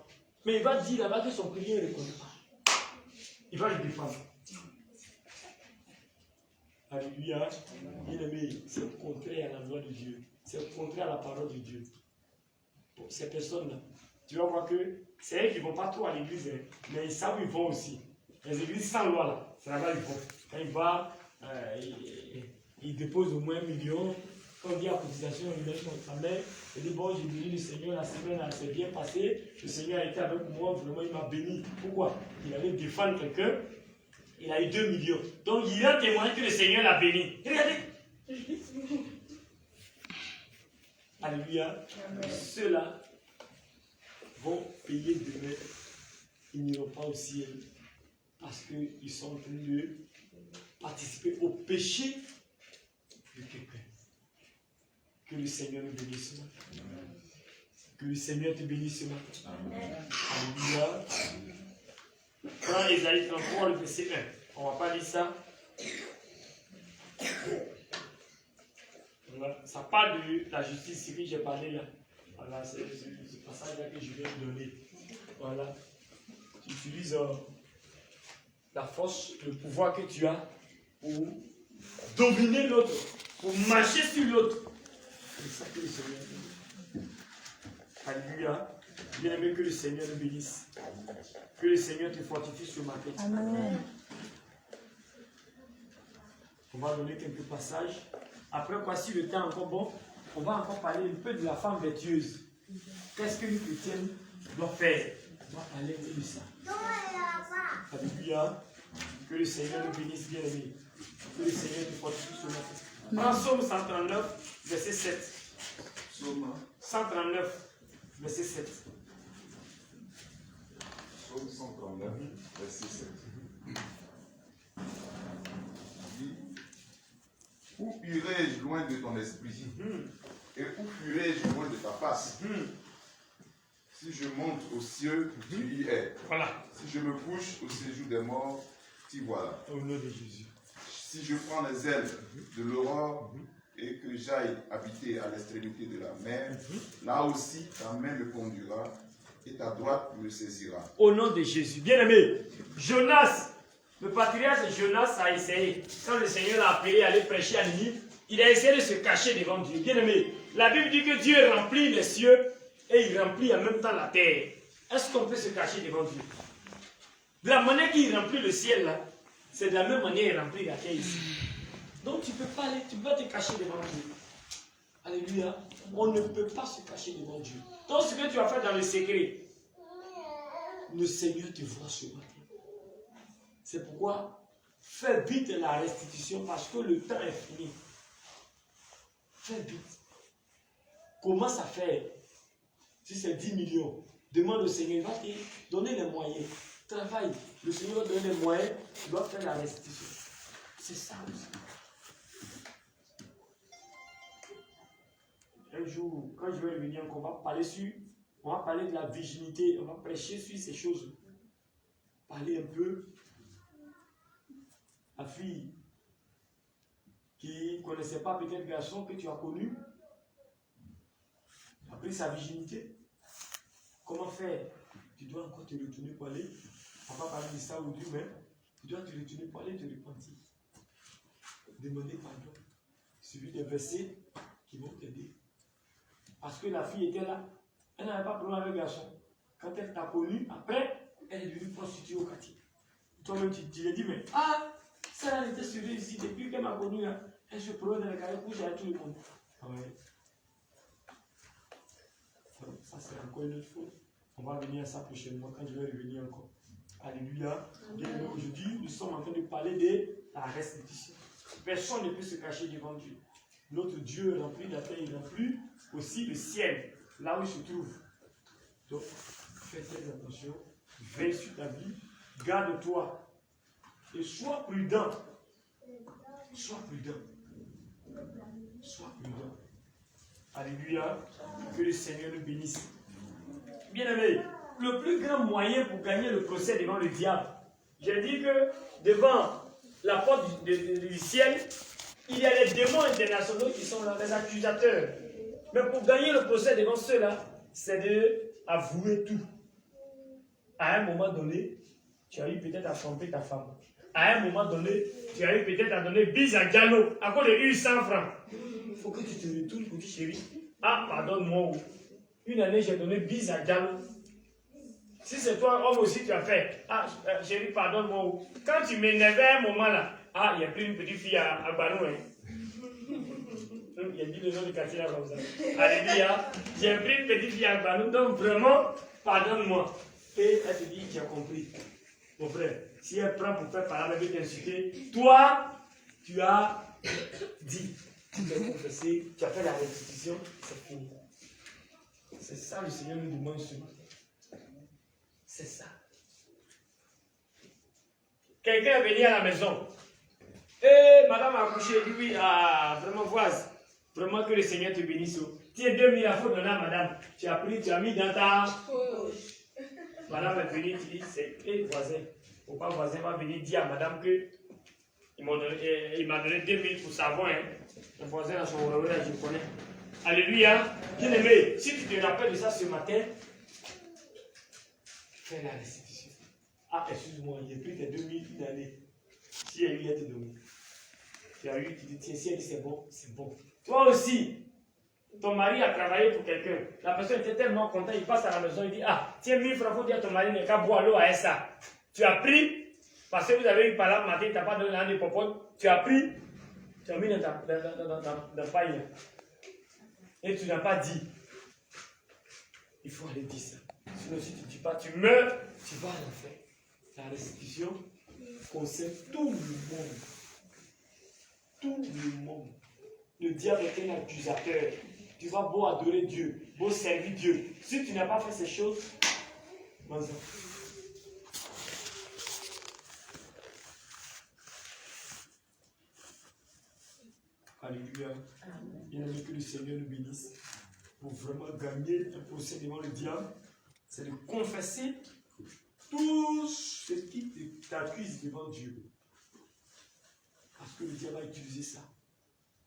S1: Mais il va dire là-bas que son client ne reconnaît pas. Il va le défendre. Alléluia. Bien-aimé, c'est le contraire à la loi de Dieu. C'est le contraire à la parole de Dieu. Pour ces personnes-là, tu vas voir que c'est eux qui ne vont pas trop à l'église, mais ils savent où ils vont aussi. Les églises sans loi, là, c'est là-bas ils vont. Quand ils vont, ils déposent au moins 1 million. Quand on dit à cotisation, il met contre sa mère. Il dit, bon, j'ai béni le Seigneur, la semaine s'est bien passée. Le Seigneur a été avec moi, vraiment, il m'a béni. Pourquoi? Il allait défendre quelqu'un. Il a eu 2 millions. Donc, il a témoigné que le Seigneur l'a béni. Regardez. Alléluia. Ceux-là vont payer demain. Ils n'iront pas au ciel. Parce qu'ils sont en train de participer au péché de quelqu'un. Que le Seigneur nous bénisse ce matin. Que le Seigneur te bénisse ce matin. Alléluia. Prends Ésaïe 33, le verset 1. On ne va pas lire ça. Ça parle de la justice civile, j'ai parlé là. Voilà, c'est ce passage-là que je viens de donner. Voilà. Tu utilises la force, le pouvoir que tu as pour dominer l'autre, pour marcher sur l'autre. C'est ça que le Seigneur dit. Alléluia. Bien aimé, que le Seigneur nous bénisse. Que le Seigneur te fortifie ce matin. Amen. On va donner quelques passages. Après quoi, si le temps est encore bon, on va encore parler un peu de la femme vertueuse. Qu'est-ce que les chrétiens doivent faire? On va parler de ça. Alléluia. Que le Seigneur nous bénisse, bien aimé. Que le Seigneur te fortifie ce matin. En Psaume 139, verset 7. Psaume 139, verset 7.
S2: Psaume 139, verset 7. Où irai-je loin de ton esprit? Et où fuirai-je loin de ta face? Si je monte aux cieux, tu y es.
S1: Voilà.
S2: Si je me couche au séjour des morts, t'y voilà.
S1: Au nom de Jésus.
S2: Si je prends les ailes de l'aurore et que j'aille habiter à l'extrémité de la mer, là aussi ta main me conduira et ta droite me saisira.
S1: Au nom de Jésus. Bien-aimé, Jonas, le patriarche Jonas a essayé. Quand le Seigneur l'a appelé à aller prêcher à Ninive, il a essayé de se cacher devant Dieu. Bien-aimé, la Bible dit que Dieu remplit les cieux et il remplit en même temps la terre. Est-ce qu'on peut se cacher devant Dieu? De la manière qu'il remplit le ciel là, C'est de la même manière qu'il remplit la terre ici. Donc tu ne peux pas aller, tu peux pas te cacher devant Dieu. Alléluia. On ne peut pas se cacher devant Dieu. Donc ce que tu vas faire dans le secret, le Seigneur te voit ce matin. C'est pourquoi fais vite la restitution parce que le temps est fini. Fais vite. Commence à faire. Si c'est 10 millions, demande au Seigneur, il va te donner les moyens. Travaille. Le Seigneur va donner les moyens, tu dois faire la restitution. C'est ça aussi. Un jour, quand je vais revenir, on va parler de la virginité, on va prêcher sur ces choses. Parler un peu. La fille qui ne connaissait pas peut-être le garçon que tu as connu, a pris sa virginité. Comment faire? Tu dois encore te retourner pour aller. On va parler de ça aujourd'hui, mais tu dois te retourner pour aller te repentir. Demander pardon. Suivi des versets qui vont t'aider. Parce que la fille était là, elle n'avait pas de problème avec le garçon. Quand elle t'a connu, après, elle est devenue prostituée au quartier. Toi-même, tu lui dis, mais ça, elle était suivie ici, depuis qu'elle m'a connu, hein, elle se promène dans le carré pour gérer tout le monde. Ah ouais. Ça, c'est encore une autre faute. On va venir à ça prochainement quand je vais revenir encore. Alléluia. Aujourd'hui, nous sommes en train de parler de la restitution. Personne ne peut se cacher devant Dieu. Notre Dieu remplit la terre, il remplit aussi le ciel, là où il se trouve. Donc, fais très attention, veille sur ta vie, garde-toi et sois prudent. Sois prudent. Sois prudent. Alléluia. Que le Seigneur nous bénisse. Bien-aimé, le plus grand moyen pour gagner le procès devant le diable, j'ai dit que devant la porte du ciel, il y a les démons internationaux qui sont là, les accusateurs. Mais pour gagner le procès devant ceux-là, c'est d'avouer tout. À un moment donné, tu as eu peut-être à tromper ta femme. À un moment donné, tu as eu peut-être à donner bise à Diallo à cause de 100 francs. Il faut que tu te retournes pour dire, chérie, pardonne-moi. Une année, j'ai donné bise à Diallo. Si c'est toi, homme aussi, tu as fait. Chérie, pardonne-moi. Quand tu m'énervais à un moment là, il n'y a plus une petite fille à Banou. Hein. Il a dit le nom du quartier là comme ça. Alléluia. J'ai pris une petite fille à Banou, donc vraiment, pardonne-moi. Et elle te dit, tu as compris. Mon frère, si elle prend pour faire parler avec t'insulter, toi, tu as dit, tu as confessé, tu as fait la restitution, c'est fini. C'est ça le Seigneur nous demande ce matin. C'est ça. Quelqu'un est venu à la maison. Et madame a accouché, dit oui, vraiment voise. Vraiment que le Seigneur te bénisse. Tiens, 2000 à faut donner à madame. Tu as pris, tu as mis dans ta poche. Madame est venue, tu dis, c'est les voisins. Pourquoi le voisin va venir dire à madame que il m'a donné 2000 pour savon. Hein. Le voisin a son oreille, je connais. Alléluia. Bien-aimé, si tu te rappelles de ça ce matin, fais la restitution. Excuse-moi, j'ai pris tes 2000 une année. Si elle lui a te donné. Tu as eu, tu dis, tiens, si elle dit c'est bon, c'est bon. Toi aussi, ton mari a travaillé pour quelqu'un. La personne était tellement contente, il passe à la maison, il dit, tiens, 1000 francs, il faut dire à ton mari, n'est qu'à boire l'eau à ça. Tu as pris, parce que vous avez eu par là matin, tu n'as pas donné l'année de popote, tu as pris, tu as mis dans ta paille. Et tu n'as pas dit. Il faut aller dire ça. Sinon, si tu ne dis pas, tu meurs, tu vas à l'enfer. La restitution concerne tout le monde. Tout le monde. Le diable est un accusateur. Tu vas beau adorer Dieu, beau servir Dieu. Si tu n'as pas fait ces choses, vas-y. Alléluia. Il a dit que le Seigneur nous bénisse. Pour vraiment gagner un procès devant le diable, c'est de confesser tout ce qui t'accuse devant Dieu. Parce que le diable a utilisé ça.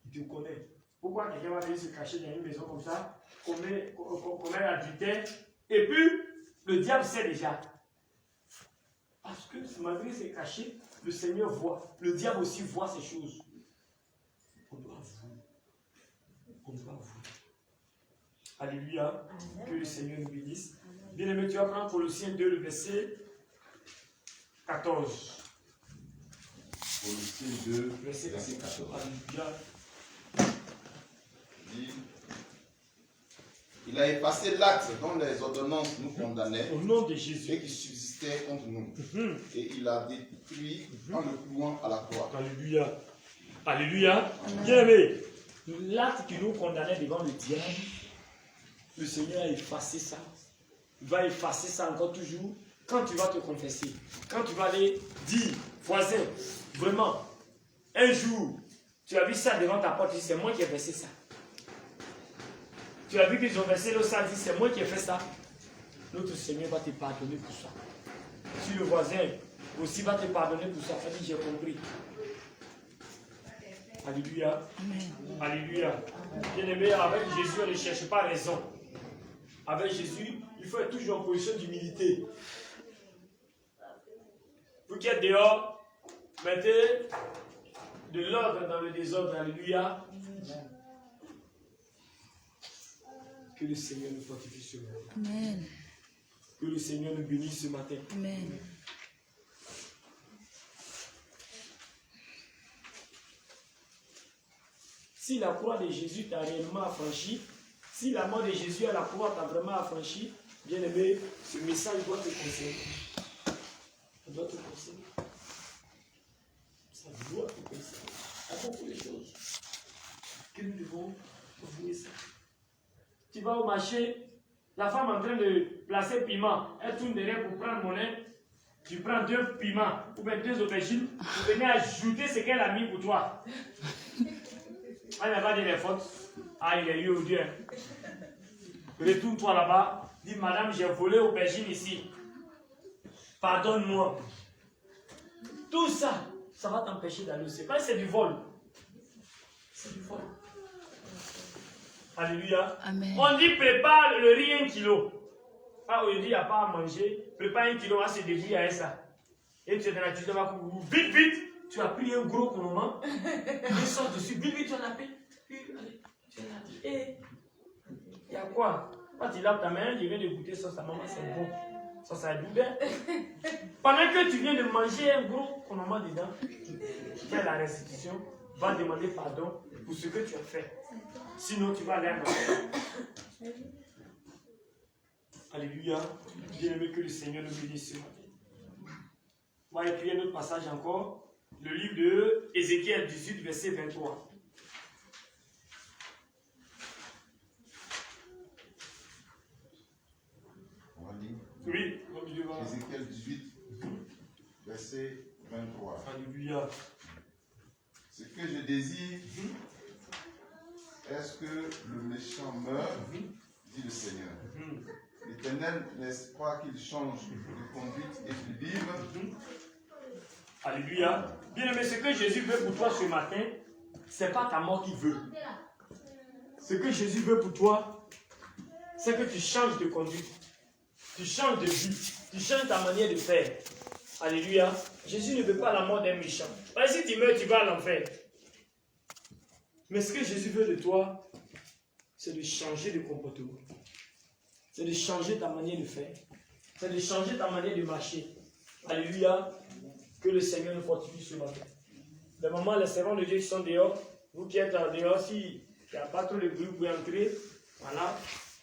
S1: Il te connaît. Pourquoi quelqu'un va venir se cacher dans une maison comme ça, commettre l'adultère, et puis le diable sait déjà. Parce que malgré c'est caché, le Seigneur voit. Le diable aussi voit ces choses. On doit avouer. On doit avouer. Alléluia. Que le Seigneur nous bénisse. Bien-aimé, tu vas prendre Colossiens 2, le verset 14.
S2: Colossiens 2,
S1: Verset
S2: verset
S1: 14.
S2: 14.
S1: Alléluia.
S2: Dit, il a effacé l'acte dont les ordonnances nous condamnaient
S1: Au nom de
S2: et
S1: Jésus.
S2: qui subsistait contre nous.
S1: Mhm.
S2: Et il a détruit en le clouant à la croix.
S1: Alléluia. Alléluia. Bien aimé. L'acte qui nous condamnait devant le diable, le Seigneur a effacé ça. Il va effacer ça encore toujours. Quand tu vas te confesser, quand tu vas aller dire, voisin, vraiment, un jour, tu as vu ça devant ta porte, c'est moi qui ai versé ça. Tu as vu qu'ils ont versé l'eau sale, c'est moi qui ai fait ça. Notre Seigneur va te pardonner pour ça. Si le voisin aussi va te pardonner pour ça, il dit j'ai compris. Alléluia.
S3: Amen.
S1: Alléluia. Bien-aimé, avec Jésus, on ne cherche pas raison. Avec Jésus, il faut être toujours en position d'humilité. Vous qui êtes dehors, mettez de l'ordre dans le désordre. Alléluia. Que le Seigneur nous fortifie ce matin.
S3: Amen.
S1: Que le Seigneur nous bénisse ce matin.
S3: Amen.
S1: Si la croix de Jésus t'a réellement affranchi, si la mort de Jésus à la croix t'a vraiment affranchi, bien aimé, ce message doit te concerner. Ça doit te concerner. Ça doit te concerner. Il y a beaucoup de choses que nous devons oublier ça. Tu vas au marché, la femme en train de placer piment, elle tourne derrière pour prendre monnaie. Tu prends 2 piments ou bien 2 aubergines, vous venez ajouter ce qu'elle a mis pour toi. Elle n'a pas dit les fautes. Ah, il est eu au Dieu. Retourne-toi là-bas. Dis, madame, j'ai volé aubergine ici. Pardonne-moi. Tout ça, ça va t'empêcher d'aller au ciel. C'est du vol. C'est du vol. Alléluia.
S3: Amen.
S1: On dit, prépare le riz 1 kilo. Ah, aujourd'hui, il n'y a pas à manger. Prépare 1 kilo, on va se débrouiller avec ça. Et tu es dans la cuisine, vite, vite. Tu as pris un gros commandement, il sort dessus, vite, tu en as pris. Allez, tu en as dit. Et il y a quoi? Quand tu laves ta main, je viens de goûter ça, maman, c'est bon. Ça est doux. Pendant que tu viens de manger un gros commandement dedans, fais la restitution, va demander pardon pour ce que tu as fait. Sinon, tu vas aller à l'enfer. Alléluia. Bien aimé, que le Seigneur nous bénisse ce matin. On va écrire un autre passage encore. Le livre de Ézéchiel 18, verset 23.
S2: On va lire.
S1: Oui, comme je vois.
S2: Ézéchiel 18, verset 23.
S1: Alléluia.
S2: Ce que je désire, est-ce que le méchant meurt, dit le Seigneur. L'Éternel, n'est-ce pas qu'il change de conduite et qu'il vive?
S1: Alléluia. Bien aimé, ce que Jésus veut pour toi ce matin, ce n'est pas ta mort qu'il veut. Ce que Jésus veut pour toi, c'est que tu changes de conduite. Tu changes de vie. Tu changes ta manière de faire. Alléluia. Jésus ne veut pas la mort d'un méchant. Parce que si tu meurs, tu vas à l'enfer. Mais ce que Jésus veut de toi, c'est de changer de comportement. C'est de changer ta manière de faire. C'est de changer ta manière de marcher. Alléluia. Que le Seigneur nous fortifie ce matin. Les mamans, les servants de Dieu qui sont dehors, vous qui êtes dehors, s'il n'y a pas trop de bruit, vous pouvez entrer. Voilà.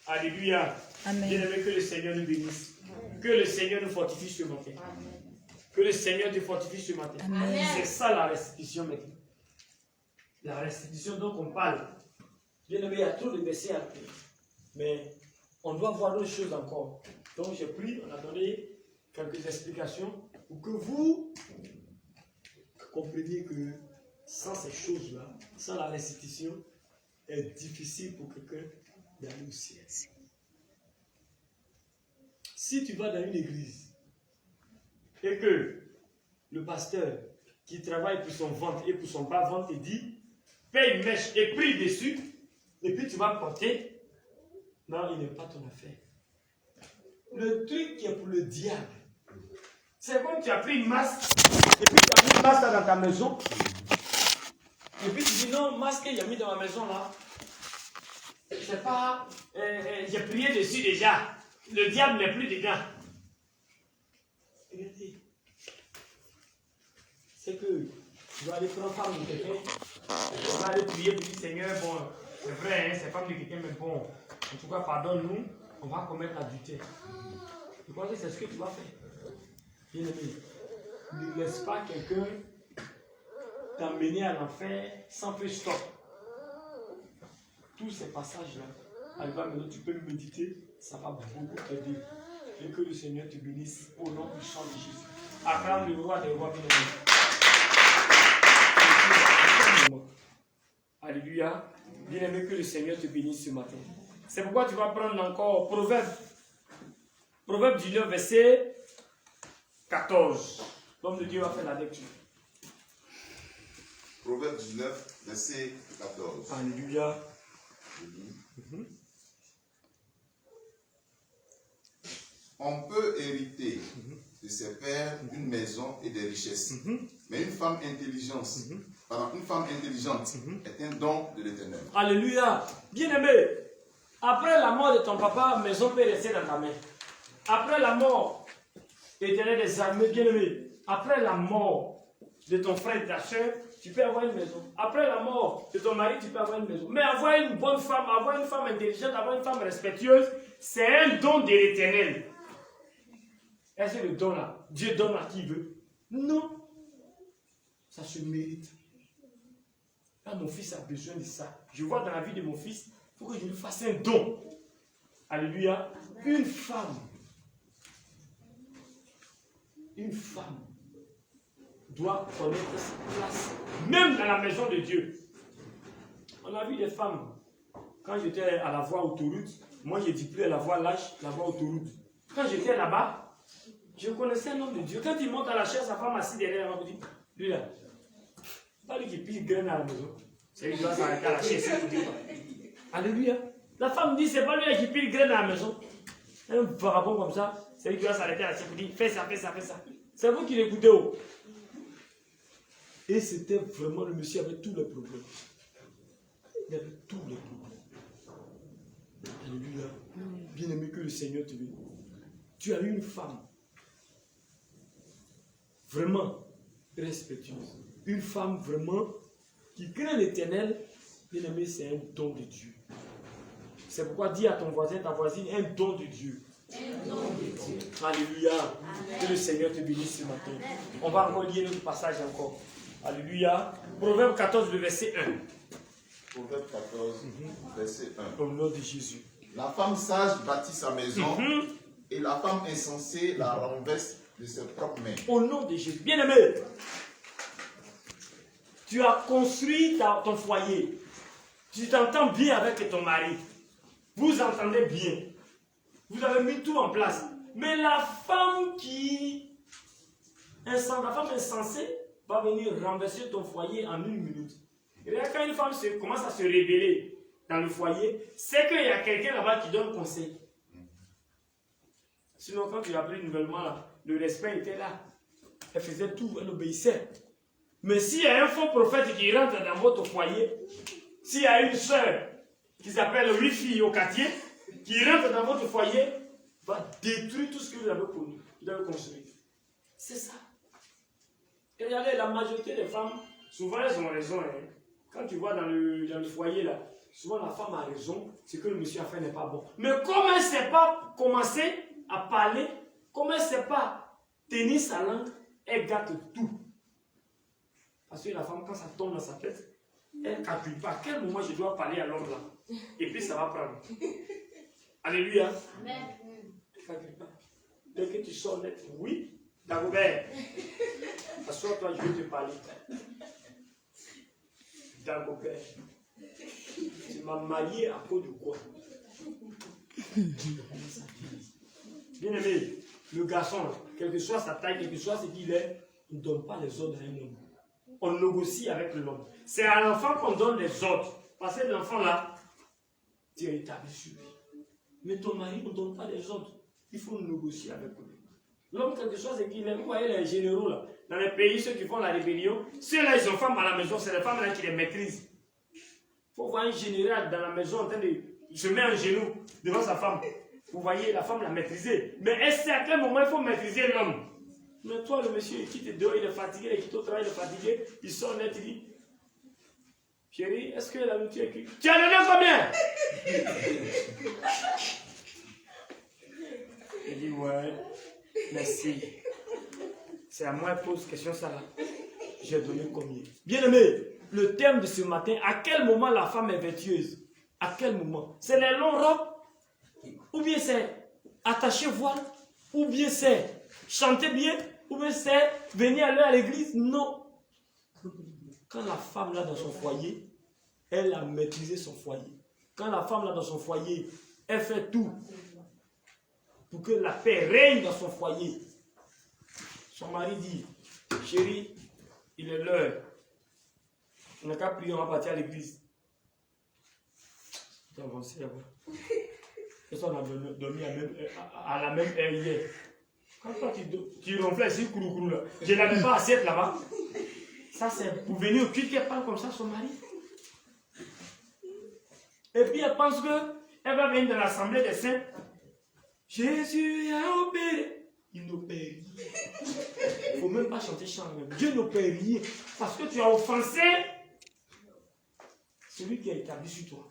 S1: Alléluia.
S3: Amen.
S1: Bien-aimé, que le Seigneur nous bénisse. Que le Seigneur nous fortifie ce matin. Que le Seigneur te fortifie ce matin.
S3: Amen.
S1: C'est ça la restitution maintenant. La restitution dont on parle. Bien-aimé, il y a trop de versets à lire. Mais on doit voir d'autres choses encore. Donc j'ai pris, on a donné quelques explications pour que vous compreniez que sans ces choses-là, sans la restitution, est difficile pour quelqu'un d'aller au ciel. Si tu vas dans une église et que le pasteur qui travaille pour son ventre et pour son bas-ventre te dit paye une mèche et prie dessus, et puis tu vas porter, non, il n'est pas ton affaire. Le truc qui est pour le diable, c'est comme tu as pris une masse, et puis tu as mis une masse dans ta maison, et puis tu dis non, masque qu'il a mis dans ma maison là, c'est pas, j'ai prié dessus déjà, le diable n'est plus dedans. Regardez, c'est que Tu vas aller prendre femme de quelqu'un. Tu vas aller prier pour dire Seigneur, bon, c'est vrai, hein, c'est femme de quelqu'un, mais bon, en tout cas, pardonne-nous, on va commettre l'adultère. Je crois que c'est ce que tu vas faire. Bien aimé, ne laisse pas quelqu'un t'emmener à l'enfer sans faire stop. Tous ces passages-là, maintenant tu peux méditer, ça va beaucoup t'aider. Et que le Seigneur te bénisse au nom du sang de Jésus. Acclame le roi des rois, bien aimé. Alléluia. Bien aimé, que le Seigneur te bénisse ce matin. C'est pourquoi tu vas prendre encore Proverbe. Proverbe 19, verset 14. L'homme de Dieu va faire la lecture.
S2: Proverbe 19, verset 14.
S1: Alléluia.
S2: On peut hériter de ses pères une maison et des richesses. Mais une femme intelligente, est un don de l'Éternel.
S1: Alléluia. Bien-aimé, après la mort de ton papa, maison peut rester dans ta main. Après la mort, Éternel des armées, bien-aimé, après la mort de ton frère et de ta soeur, tu peux avoir une maison. Après la mort de ton mari, tu peux avoir une maison. Mais avoir une bonne femme, avoir une femme intelligente, avoir une femme respectueuse, c'est un don de l'Éternel. Est-ce que le don là, Dieu donne à qui il veut? Non. Ça se mérite. Là, mon fils a besoin de ça. Je vois dans la vie de mon fils, il faut que je lui fasse un don. Alléluia. Une femme doit connaître sa place, même dans la maison de Dieu. On a vu des femmes. Quand j'étais à la voie autoroute, moi je ne dis plus à la voie lâche, la voie autoroute. Quand j'étais là-bas, je connaissais un homme de Dieu. Quand il monte à la chaise, sa femme assise derrière, elle me dit, lui là, c'est pas lui qui pille graine à la maison. C'est lui qui doit s'arrêter à la chaise. Alléluia. La femme dit, c'est pas lui qui pille graine à la maison. Un vagabond comme ça, c'est lui qui doit s'arrêter à la chaise pour dire, fais ça, fais ça, fais ça. C'est vous qui l'écoutez. Oh. Et c'était vraiment le monsieur avec tous les problèmes. Il avait tous les problèmes. Alléluia. Bien aimé, que le Seigneur te bénisse. Tu as eu une femme vraiment respectueuse. Une femme vraiment qui craint l'Éternel. Bien aimé, c'est un don de Dieu. C'est pourquoi dis à ton voisin, ta voisine, un don de Dieu. Un don de Dieu. Alléluia. Amen. Que le Seigneur te bénisse ce matin. On va encore lire notre passage encore. Alléluia. Proverbe 14, le verset 1.
S2: Proverbe 14, verset 1.
S1: Au nom de Jésus.
S2: La femme sage bâtit sa maison et la femme insensée la renverse de ses propres mains.
S1: Au nom de Jésus. Bien-aimé, tu as construit ton foyer. Tu t'entends bien avec ton mari. Vous entendez bien. Vous avez mis tout en place. Mais la femme insensée va venir renverser ton foyer en 1 minute. Et là, quand une femme commence à se révéler dans le foyer, c'est qu'il y a quelqu'un là-bas qui donne conseil. Sinon, quand tu as appris nouvellement, là, le respect était là. Elle faisait tout, elle obéissait. Mais s'il y a un faux prophète qui rentre dans votre foyer, s'il y a une soeur qui s'appelle Wifi au quartier, qui rentre dans votre foyer, va détruire tout ce que vous avez connu, vous avez construit. C'est ça. Et regardez, la majorité des femmes, souvent elles ont raison. Hein. Quand tu vois dans le foyer là, souvent la femme a raison, ce que le monsieur a fait n'est pas bon. Mais comme elle ne sait pas commencer à parler, comme elle ne sait pas tenir sa langue, elle gâte tout. Parce que la femme, quand ça tombe dans sa tête, elle ne calcule pas à quel moment je dois parler à l'homme là. Et puis ça va prendre. Alléluia. Amen. Elle ne calcule pas. Dès que tu sors net, oui, Dagobert, assois-toi, je vais te parler. Dagobert, tu m'as marié à cause de quoi? Bien aimé, le garçon, quelle que soit sa taille, quel que soit ce qu'il est, il ne donne pas les ordres à un homme. On négocie avec l'homme. C'est à l'enfant qu'on donne les ordres. Parce que l'enfant là, tu es établi sur lui. Mais ton mari ne donne pas les ordres. Il faut négocier avec lui. L'homme, quelque chose, c'est qu'il aime. Vous voyez les généraux là, dans les pays, ceux qui font la rébellion, ceux-là, ils ont femmes à la maison, c'est les femmes là qui les maîtrisent. Il faut voir un général dans la maison en train de se mettre en genoux devant sa femme. Vous voyez, la femme l'a maîtrisé. Mais est-ce qu'à quel moment il faut maîtriser l'homme? Mais toi, le monsieur, il quitte dehors, il est fatigué, il quitte au travail, il est fatigué, il sort net, il dit, chérie, est-ce que la nourriture est cuite? Tu as donné combien? Il dit, ouais, merci. C'est à moi qui pose question ça là. J'ai donné combien? Bien aimé, le thème de ce matin, à quel moment la femme est vertueuse? À quel moment? C'est les longs robes? Ou bien c'est attacher voile? Ou bien c'est chanter bien? Ou bien c'est venir à l'église? Non. Quand la femme là dans son foyer, elle a maîtrisé son foyer. Quand la femme là dans son foyer, elle fait tout pour que la paix règne dans son foyer. Son mari dit, chérie, il est l'heure. On n'a qu'à prier, on va partir à l'église. Tu as avancé là-bas. Et ça, on a dormi à la même heure hier. Quand toi, tu ronflais ici, courou là. Je n'avais pas assiette là-bas. Ça, c'est pour venir au culte qu'elle parle comme ça, son mari. Et puis, elle pense qu'elle va venir dans l'assemblée des saints. Jésus a opéré. Il n'opère rien. Il ne faut même pas chanter chant. Dieu n'opère rien. Parce que tu as offensé celui qui a établi sur toi.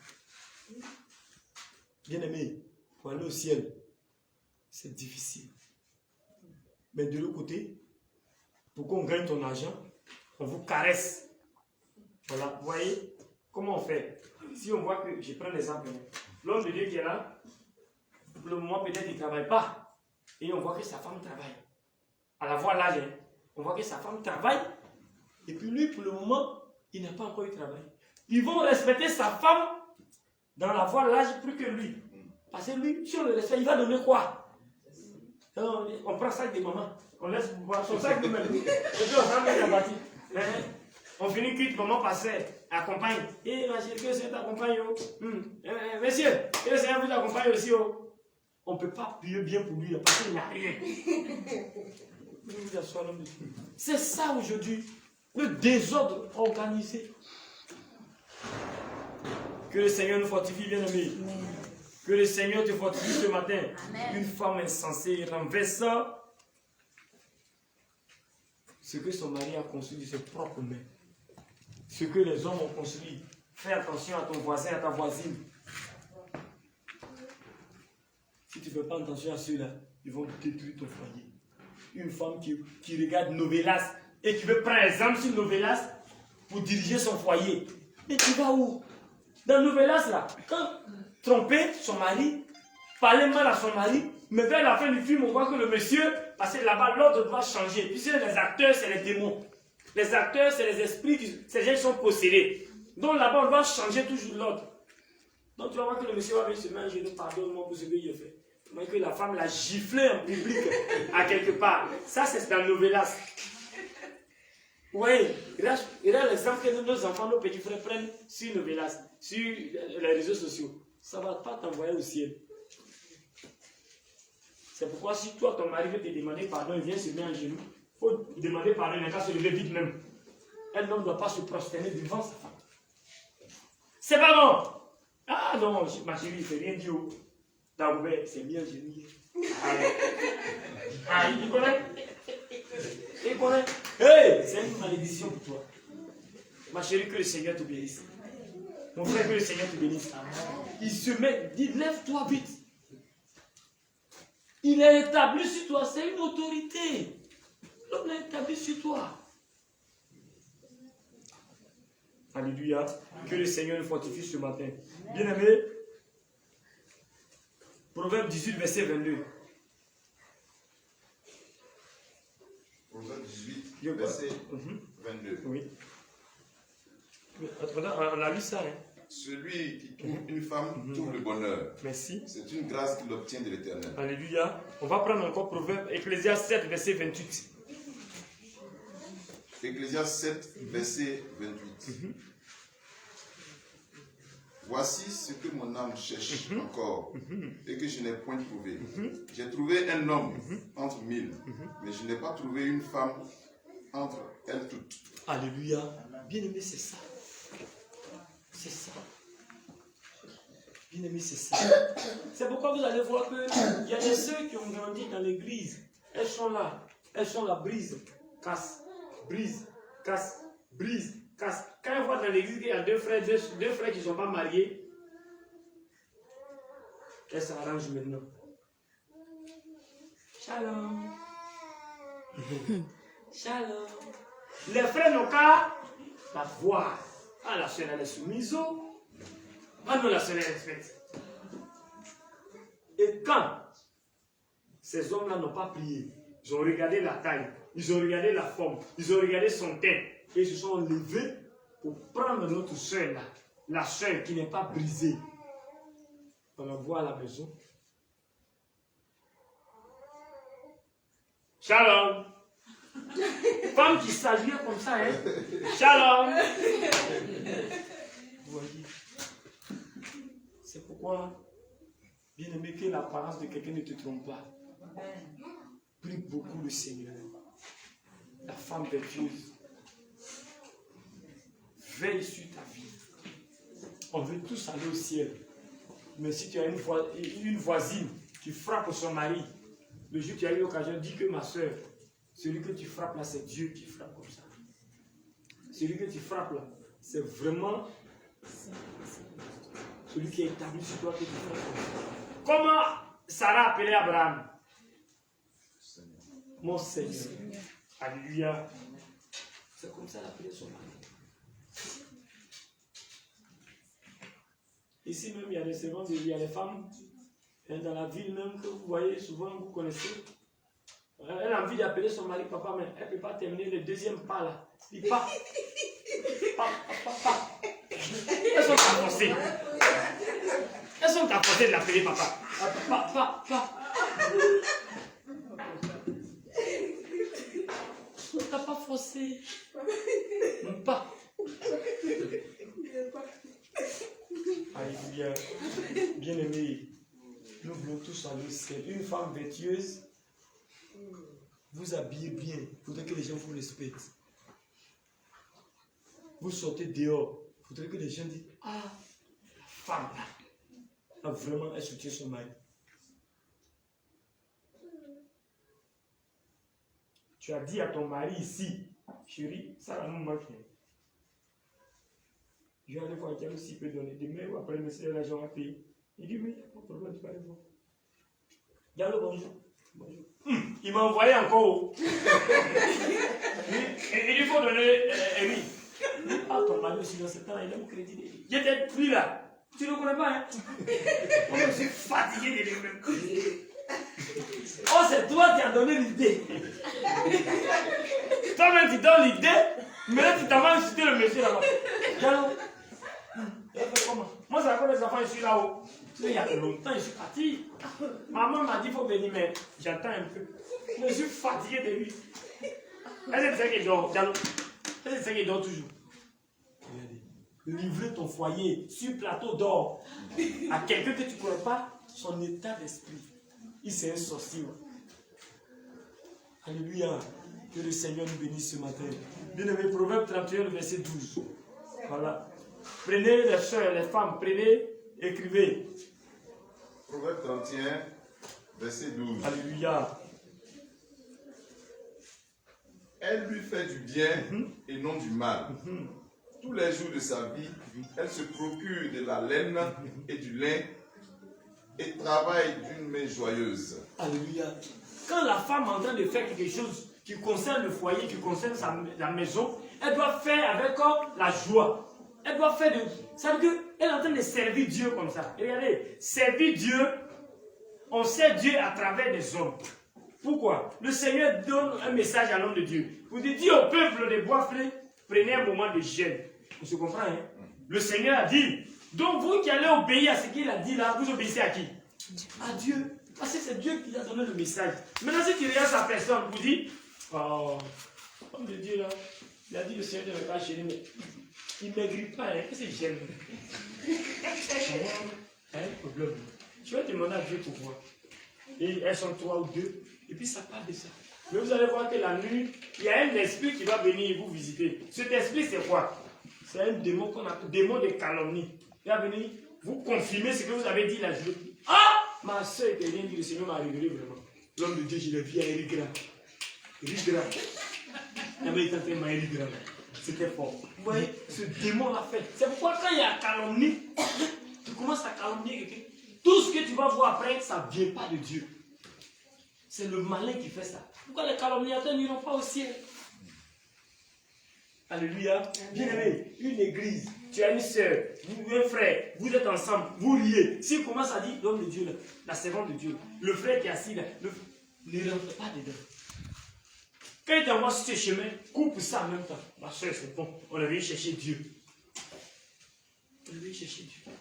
S1: Bien-aimé, pour aller au ciel, c'est difficile. Mais de l'autre côté, pour qu'on gagne ton argent, on vous caresse. Voilà, vous voyez comment on fait? Si on voit que, je prends l'exemple, l'homme de Dieu qui est là, pour le moment peut-être il ne travaille pas. Et on voit que sa femme travaille. À la voix l'âge, on voit que sa femme travaille. Et puis lui, pour le moment, il n'a pas encore eu de travail. Ils vont respecter sa femme dans la voie l'âge plus que lui. Parce que lui, si on le respecte, il va donner quoi? On prend ça avec des mamans. On laisse son sac de même. Et puis on prend la bâtie. On finit cuite, maman passait, accompagne. Et ma chérie, que le Seigneur t'accompagne. Monsieur, que le Seigneur vous accompagne aussi. On ne peut pas prier bien pour lui parce qu'il n'a rien. C'est ça aujourd'hui, le désordre organisé. Que le Seigneur nous fortifie, bien aimé. Que le Seigneur te fortifie ce matin. Amen. Une femme insensée renverse ce que son mari a construit de ses propres mains. Ce que les hommes ont construit. Fais attention à ton voisin, à ta voisine. Si tu ne fais pas attention à ceux-là, ils vont détruire ton foyer. Une femme qui regarde Novelas et qui veut prendre exemple sur Novelas pour diriger son foyer. Mais tu vas où? Dans Novelas, là, quand tromper son mari, parler mal à son mari, mais vers la fin du film, on voit que le monsieur, parce que là-bas, l'ordre doit changer. Puisque les acteurs, c'est les démons. Les acteurs, c'est les esprits, ces gens qui sont possédés. Donc là-bas, on doit changer toujours l'ordre. Donc tu vas voir que le monsieur va venir se mettre un genou, pardonne-moi pour ce qu'il a fait. Mais que la femme l'a giflé en public à quelque part. Ça, c'est dans Novelas. Oui, regarde l'exemple que nos enfants, nos petits frères prennent sur Novelas, sur les réseaux sociaux. Ça ne va pas t'envoyer au ciel. C'est pourquoi si toi, ton mari veut te demander pardon, il vient se mettre en genoux. Il faut demander pardon, il n'a qu'à se lever vite même. Un homme ne doit pas se prosterner devant sa femme. C'est pas bon. Ah non, ma chérie, il ne fait rien dire. T'as ouvert, c'est bien génial. Ah, il connaît. Il connaît. Hey, c'est une malédiction pour toi. Ma chérie, que le Seigneur te bénisse. Mon frère, que le Seigneur te bénisse. Il se met, dit, lève-toi vite. Il est établi sur toi, c'est une autorité. L'homme est établi sur toi. Alléluia. Que le Seigneur nous fortifie ce matin. Bien-aimé, Proverbe 18, verset 22.
S2: Proverbe 18, verset 22.
S1: Oui. On a lu ça, hein?
S2: Celui qui trouve une femme trouve le bonheur.
S1: Merci.
S2: C'est une grâce qu'il obtient de l'Éternel.
S1: Alléluia. On va prendre encore Proverbe, Ecclésiaste 7, verset 28.
S2: Ecclésiaste 7, verset 28. Voici ce que mon âme cherche encore et que je n'ai point trouvé. J'ai trouvé un homme entre mille, mais je n'ai pas trouvé une femme entre elles toutes.
S1: Alléluia. Bien-aimé, c'est ça. C'est ça. Bien-aimé, c'est ça. C'est pourquoi vous allez voir qu'il y a des sœurs qui ont grandi dans l'église. Elles sont là. elles sont la brise, casse, brise, casse, brise, casse. Quand elles voient dans l'église qu'il y a deux frères qui ne sont pas mariés, elles s'arrangent maintenant. Shalom. Shalom. Les frères n'ont qu'à la voir. Ah, la soeur elle est soumise. Ah non, la soeur elle respecte. Et quand ces hommes-là n'ont pas prié, ils ont regardé la taille, ils ont regardé la forme, ils ont regardé son tête, et ils se sont levés pour prendre notre soeur là, la soeur qui n'est pas brisée. On la voit à la maison. Shalom. Femme qui s'agit comme ça, hein. Shalom. Vous voyez. C'est pourquoi, bien aimé, que l'apparence de quelqu'un ne te trompe pas. Prie beaucoup le Seigneur. La femme vertueuse. Veille sur ta vie. On veut tous aller au ciel. Mais si tu as une voisine qui frappe son mari, le jour où tu as eu l'occasion, dis que ma soeur, celui que tu frappes là, c'est Dieu qui frappe comme ça. Celui que tu frappes là, c'est vraiment celui qui est établi sur toi que tu frappes comme ça. Comment Sarah appelait Abraham? Mon Seigneur. Alléluia. C'est comme ça qu'elle appelait son mari. Ici même, il y a des secondes, il y a des femmes, dans la ville même, que vous voyez souvent, vous connaissez. Elle a envie d'appeler son mari papa, mais elle ne peut pas terminer le deuxième pas là. Il dit pas. Papa. Elles sont forcées. Elles sont forcées de l'appeler papa. Papa. On t'a pas forcé. Pas. Alléluia. Bien-aimés, nous voulons tous aller au ciel. Une femme vertueuse, vous habillez bien. Il faudrait que les gens vous respectent. Vous sortez dehors. Il faudrait que les gens disent, ah, la femme là, vraiment, elle soutient son mari. Tu as dit à ton mari ici, chérie, ça va nous manquer. Je vais aller voir Diallo s'il peut donner. Demain ou après, monsieur, l'argent à payer. Il dit, oui, il n'y a pas de problème, tu vas aller voir. Diallo, bonjour. Bonjour. Il m'a envoyé encore. Il faut donner oui. Ah, ton mari aussi dans ce temps, il a mon crédit. J'étais pris là. Tu ne connais pas, hein? Oh, je suis fatigué de lui-même. Oh, c'est toi qui as donné l'idée. Toi-même, tu donnes l'idée, mais là, tu t'en vas insulter le monsieur là-bas. Diallo. Comment? Moi, c'est encore les enfants, je suis là-haut. Il y a longtemps, je suis parti. Maman m'a dit qu'il faut venir, mais j'attends un peu. Je suis fatigué de lui. Est-ce que c'est qu'il dort, Diallo? Est-ce que c'est qu'il dort toujours? Regardez. Livrer ton foyer sur plateau d'or à quelqu'un que tu ne connais pas, son état d'esprit. Il c'est un sorcier. Alléluia. Que le Seigneur nous bénisse ce matin. Bien-aimé, Proverbe 31, verset 12. Voilà. Prenez les soeurs, les femmes, prenez, écrivez.
S2: Proverbe 31, verset 12.
S1: Alléluia.
S2: Elle lui fait du bien et non du mal. Tous les jours de sa vie, elle se procure de la laine et du lin et travaille d'une main joyeuse.
S1: Alléluia. Quand la femme est en train de faire quelque chose qui concerne le foyer, qui concerne la maison, elle doit faire avec la joie. Elle doit faire de... Ça veut dire qu'elle est en train de servir Dieu comme ça. Et regardez, servir Dieu, on sert Dieu à travers des hommes. Pourquoi? Le Seigneur donne un message à l'homme de Dieu. Vous dites au peuple de Boisflé, prenez un moment de gêne. On se comprend, hein? Le Seigneur a dit, donc vous qui allez obéir à ce qu'il a dit là, vous obéissez à qui? À Dieu. Parce que c'est Dieu qui a donné le message. Maintenant, si tu regardes sa personne, vous dites, oh, homme de Dieu là, il a dit le Seigneur ne va pas gêner, mais il ne maigrit pas, hein? Qu'est-ce qu'il gêne? Un problème. Tu vas demander à Dieu pour voir. Et elles sont 3 ou 2, et puis ça parle de ça. Mais vous allez voir que la nuit, il y a un esprit qui va venir vous visiter. Cet esprit, c'est quoi? C'est un démon qu'on appelle démon de calomnie. Il va venir vous confirmer ce que vous avez dit la journée. Ah! Ma soeur était bien dit, le Seigneur m'a révélé vraiment. L'homme de Dieu, je l'ai vu à Eric là. riz gras. Et bien, il est en train de manger riz gras. C'était fort. Vous voyez, ce démon l'a fait. C'est pourquoi quand il y a calomnie, tu commences à calomnier quelqu'un. Tout ce que tu vas voir après, ça ne vient pas de Dieu. C'est le malin qui fait ça. Pourquoi les calomniateurs n'iront pas au ciel? Alléluia. Bien aimé, une église, tu as une soeur, un frère, vous êtes ensemble, vous riez. S'il commence à dire l'homme de Dieu, la servante de Dieu, le frère qui est assis là, ne rentre pas dedans. Quand il t'envoie sur ce chemin, coupe ça en même temps. Ma soeur, c'est bon, on est venu chercher Dieu. On est venu chercher Dieu.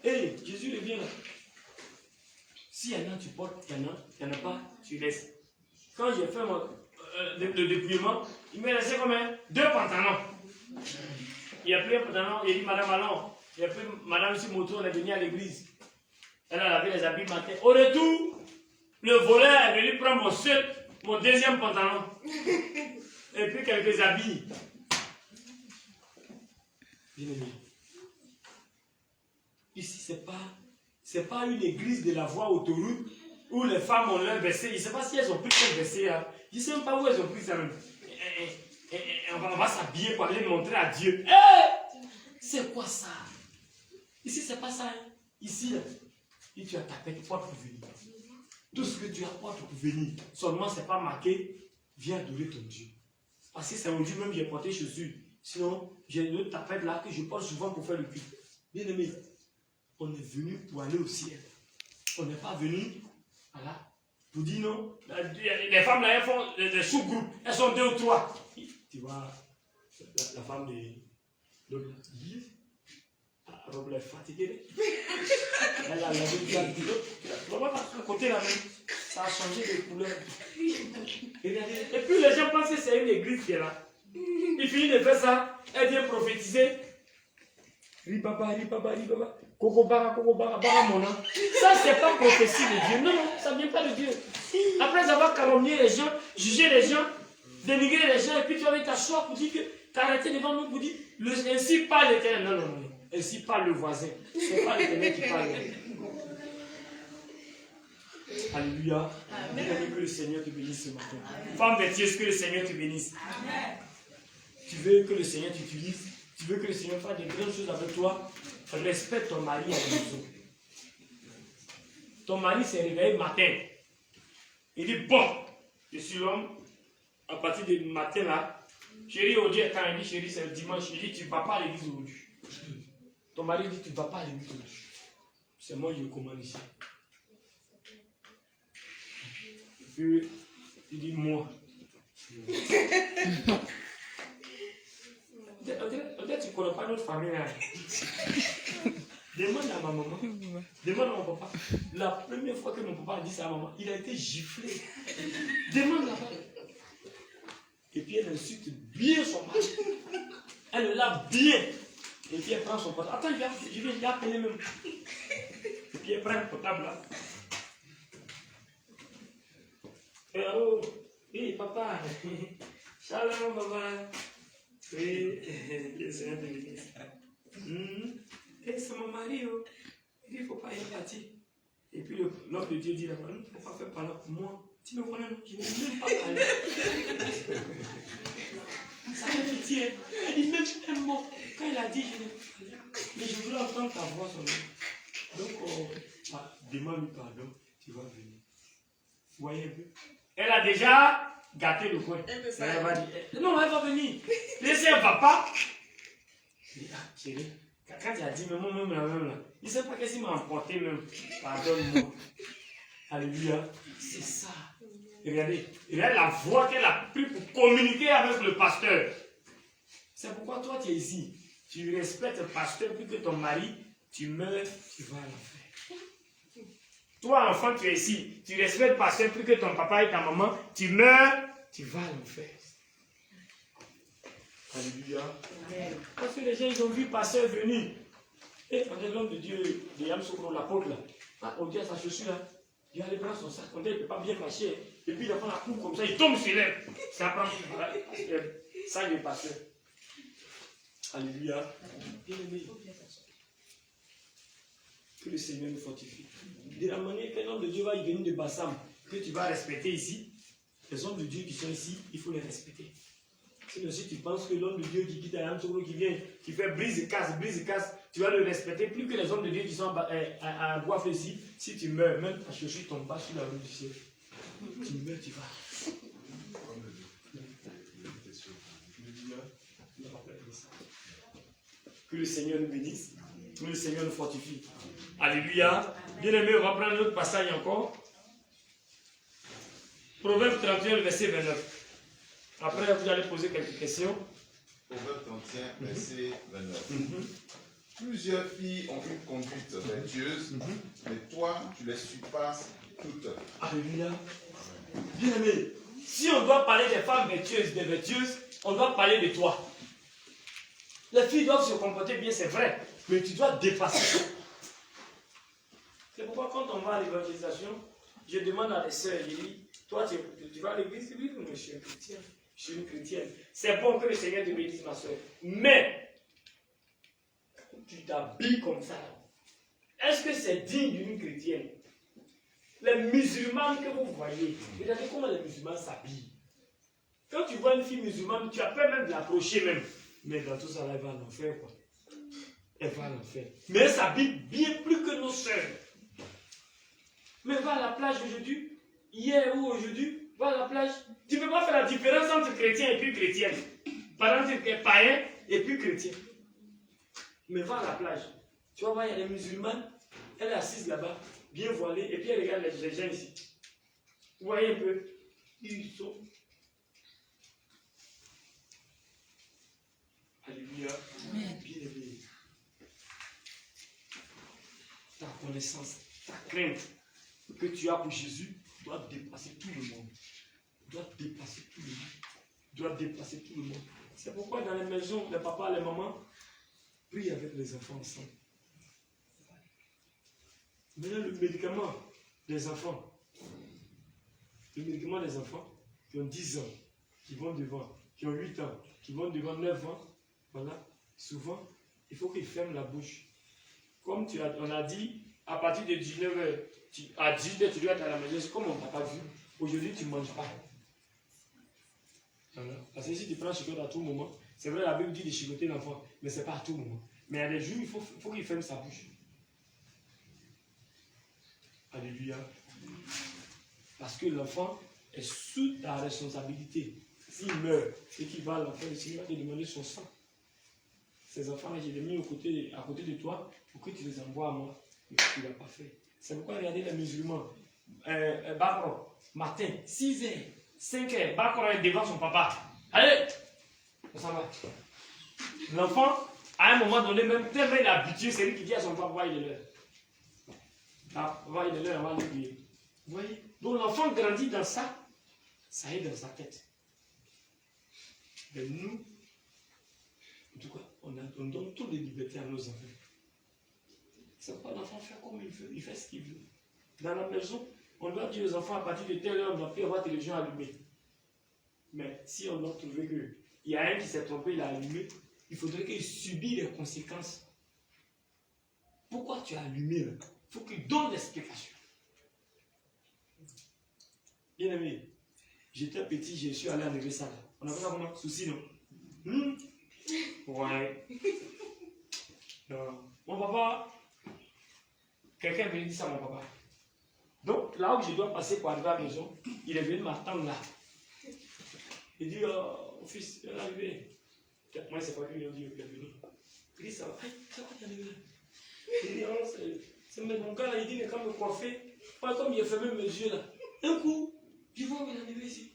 S1: Hé, Jésus revient là. S'il y en a, tu portes, il n'y en a pas, tu laisses. Quand j'ai fait le dépouillement, il m'a laissé combien? 2 pantalons. Il a pris un pantalon, il a dit Madame Allons. Il a pris Madame sur moto, on est venu à l'église. Elle a lavé les habits matin. Au retour, le voleur est venu prendre mon deuxième pantalon. Et puis quelques habits. Bien aimé. Ici, c'est pas une église de la voie autoroute où les femmes ont leur WC. Je ne sais pas si elles ont pris leur WC. Hein. Je ne sais même pas où elles ont pris ça même. On va s'habiller pour aller montrer à Dieu. C'est quoi ça? Ici, c'est pas ça. Hein. Ici, là, si tu as ta tête, porte pour venir. Tout ce que tu apportes pour venir, seulement c'est pas marqué, viens adorer ton Dieu. Parce que c'est mon Dieu même, j'ai porté chaussures. Sinon, j'ai une autre tapette là que je porte souvent pour faire le culte. Bien aimé, on est venu pour aller au ciel. On n'est pas venu, voilà, pour dire non. Les femmes là, elles font des sous-groupes. Elles sont 2 ou 3. Tu vois, la femme de l'autre, la robe est fatiguée. Elle a lavé le l'autre côté là même. Ça a changé de couleur. Et puis les gens pensent que c'est une église qui est là. Il finit de faire ça. Elle vient prophétiser. Ribaba, ribaba, ribaba. Kokobara, kokobara, baramona. Ça, c'est pas prophétie de Dieu. Non, non, ça ne vient pas de Dieu. Après avoir calomnié les gens, jugé les gens, dénigrer les gens, et puis tu avais t'asseoir pour dire que tu as arrêté devant nous pour dire ainsi parle l'Éternel. Non, non, non. Ainsi parle le voisin. C'est pas l'Éternel qui parle. Alléluia. Amen. Que le Seigneur te bénisse ce matin. Femme de Dieu, que le Seigneur te bénisse. Amen. Tu veux que le Seigneur t'utilise? Tu veux que le Seigneur fasse de grandes choses avec toi? Respecte ton mari à la maison. Ton mari s'est réveillé le matin. Il dit, bon, je suis l'homme. À partir du matin là, chérie, aujourd'hui, quand il dit chérie, c'est le dimanche, il dit, tu ne vas pas à l'église aujourd'hui. Ton mari dit, tu ne vas pas à l'église aujourd'hui. C'est moi qui le commande ici. Puis, il dit, moi. Peut-être tu ne connais pas notre famille là. Demande à ma maman. Demande à mon papa. La première fois que mon papa a dit ça à maman, il a été giflé. Demande là-bas. Et puis elle insulte bien son mari. Elle le lave bien. Et puis elle prend son portable. Attends, je vais l'appeler même. Et puis elle prend le portable là. Et oh, oui, papa. Shalom, papa. Oui, le Seigneur te bénisse. Et c'est mon mari, oh. Il dit, il ne faut pas y partir. Et puis l'homme de Dieu dit là-bas, il ne faut pas faire parler pour moi. Tu me connais, non? Je ne veux même pas parler. Ça fait pitié. Il m'aime tellement. Quand il a dit, je ne veux pas parler. Mais je voulais entendre ta voix seulement. Donc, demande-lui pardon, tu vas venir. Vous voyez un peu? Elle a déjà gâté le coin. Elle va dire, non, elle va venir. Laissez, elle ne va pas. Je dis, ah, chérie, quand il a dit, mais moi-même, là, il ne sait pas qu'est-ce qu'il m'a emporté même. Pardonne-moi. Alléluia. C'est ça. Regardez, la voix qu'elle a prise pour communiquer avec le pasteur. C'est pourquoi toi, tu es ici. Tu respectes le pasteur plus que ton mari. Tu meurs, tu vas à l'enfer. Toi, enfant, tu es ici. Tu respectes le pasteur plus que ton papa et ta maman. Tu meurs, tu vas à l'enfer. Alléluia. Amen. Parce que les gens, ils ont vu le pasteur venir. Et on est l'homme de Dieu, de Yamsoukro, l'apôtre là. On dit à sa chaussure là. Il a les bras son sac, on dit, il ne peut pas bien marcher. Et puis il a fait la coupe comme ça, il tombe sur l'air. Ça prend ça, il est pasteur. Alléluia. Bien-aimé. Que le Seigneur nous fortifie. De la manière qu'un homme de Dieu va y venir de Bassam, que tu vas respecter ici, Les hommes de Dieu qui sont ici, il faut les respecter. Sinon, si tu penses que l'homme de Dieu qui quitte un solo, qui vient, qui fait brise et casse, tu vas le respecter plus que les hommes de Dieu qui sont à Bois ici. Si tu meurs, même ta chaussure tombe pas sur la rue du ciel. Tu meurs, tu vas. Que le Seigneur nous bénisse, que le Seigneur nous fortifie. Alléluia. Bien aimé, on va prendre un autre passage encore. Proverbe 31, verset 29. Après, vous allez poser quelques questions.
S2: Proverbe 31, verset 29. Plusieurs filles ont une conduite vertueuse, mais toi, tu les surpasses toutes.
S1: Alléluia. Bien aimé, si on doit parler des femmes vertueuses, des vertueuses, on doit parler de toi. Les filles doivent se comporter bien, c'est vrai, mais tu dois dépasser ça. C'est pourquoi quand on va à l'évangélisation, je demande à les sœurs, je dis, toi tu vas à l'église? Oui, mais je suis un chrétien. Je suis une chrétienne. C'est bon que le Seigneur te bénisse, ma soeur. Mais, tu t'habilles comme ça. Est-ce que c'est digne d'une chrétienne? Les musulmans que vous voyez, regardez comment les musulmans s'habillent. Quand tu vois une fille musulmane, tu as peur même de l'approcher même. Mais dans tout ça, là, elle va en enfer, quoi. Elle va en enfer. Mais elle s'habille bien plus que nos soeurs. Mais va à la plage aujourd'hui, hier ou aujourd'hui, va à la plage. Tu ne peux pas faire la différence entre chrétien et puis chrétienne. Par exemple, païen et puis chrétien. Mais va à la plage. Tu vas voir, il y a des musulmanes. Elle est assise là-bas, bien voilée, et puis elle regarde les gens ici. Vous voyez un peu? Ils sont. Alléluia. Bien aimé. Ta connaissance, ta crainte que tu as pour Jésus doit dépasser tout le monde. Doit dépasser tout le monde. Doit dépasser tout le monde. C'est pourquoi dans les maisons, les papas, les mamans prient avec les enfants ensemble. Maintenant, le médicament des enfants. Le médicament des enfants qui ont 10 ans, qui vont devant, qui ont 8 ans, qui vont devant 9 ans, voilà, souvent, il faut qu'ils ferment la bouche. Comme on a dit, à partir de 19h, à 18h, tu dois être à la maison. C'est comme on ne t'a pas vu. Aujourd'hui, tu ne manges pas. Voilà. Parce que si tu prends chicote à tout moment, c'est vrai, la Bible dit de chicoter l'enfant, mais ce n'est pas à tout moment. Mais à des jours, il faut qu'il ferme sa bouche. Alléluia. Parce que l'enfant est sous ta responsabilité. S'il meurt et qu'il va à l'enfer, le Seigneur va te demander son sang. Ces enfants-là, je les ai mis à côté de toi pour que tu les envoies à moi. Mais tu ne l'as pas fait. C'est pourquoi regardez les musulmans. Bakro, matin, 6h, 5h, Bakro est devant son papa. Allez, ça va. L'enfant, à un moment donné, même tellement il est habitué, c'est lui qui dit à son papa, il est l'heure. Il est l'heure, on va lui dire. Vous voyez? Donc l'enfant grandit dans ça, ça est dans sa tête. Mais nous, en tout cas, on donne toutes les libertés à nos enfants. C'est pourquoi l'enfant fait comme il veut, il fait ce qu'il veut. Dans la maison, on doit dire aux enfants à partir de telle heure, on doit plus avoir la télévision allumée. Mais si on doit trouver qu'il y a un qui s'est trompé, il a allumé, il faudrait qu'il subisse les conséquences. Pourquoi tu as allumé là? Il faut qu'il donne l'explication. Bien aimé, j'étais petit, je suis allé en église. On appelle ça comment? Souci, non? Ouais. Non. Mon papa, quelqu'un est venu dire ça à mon papa. Donc, là où je dois passer pour arriver à la maison, il est venu m'attendre là. Il dit, oh, fils, il est arrivé. Moi, c'est pas lui, il est venu. Il dit, ça va. Ça va, il est arrivé. Il dit, oh, c'est mon gars là, il dit, mais quand me coiffer, pas comme il a fermé mes yeux là. Un coup, je vois qu'il est arrivé ici.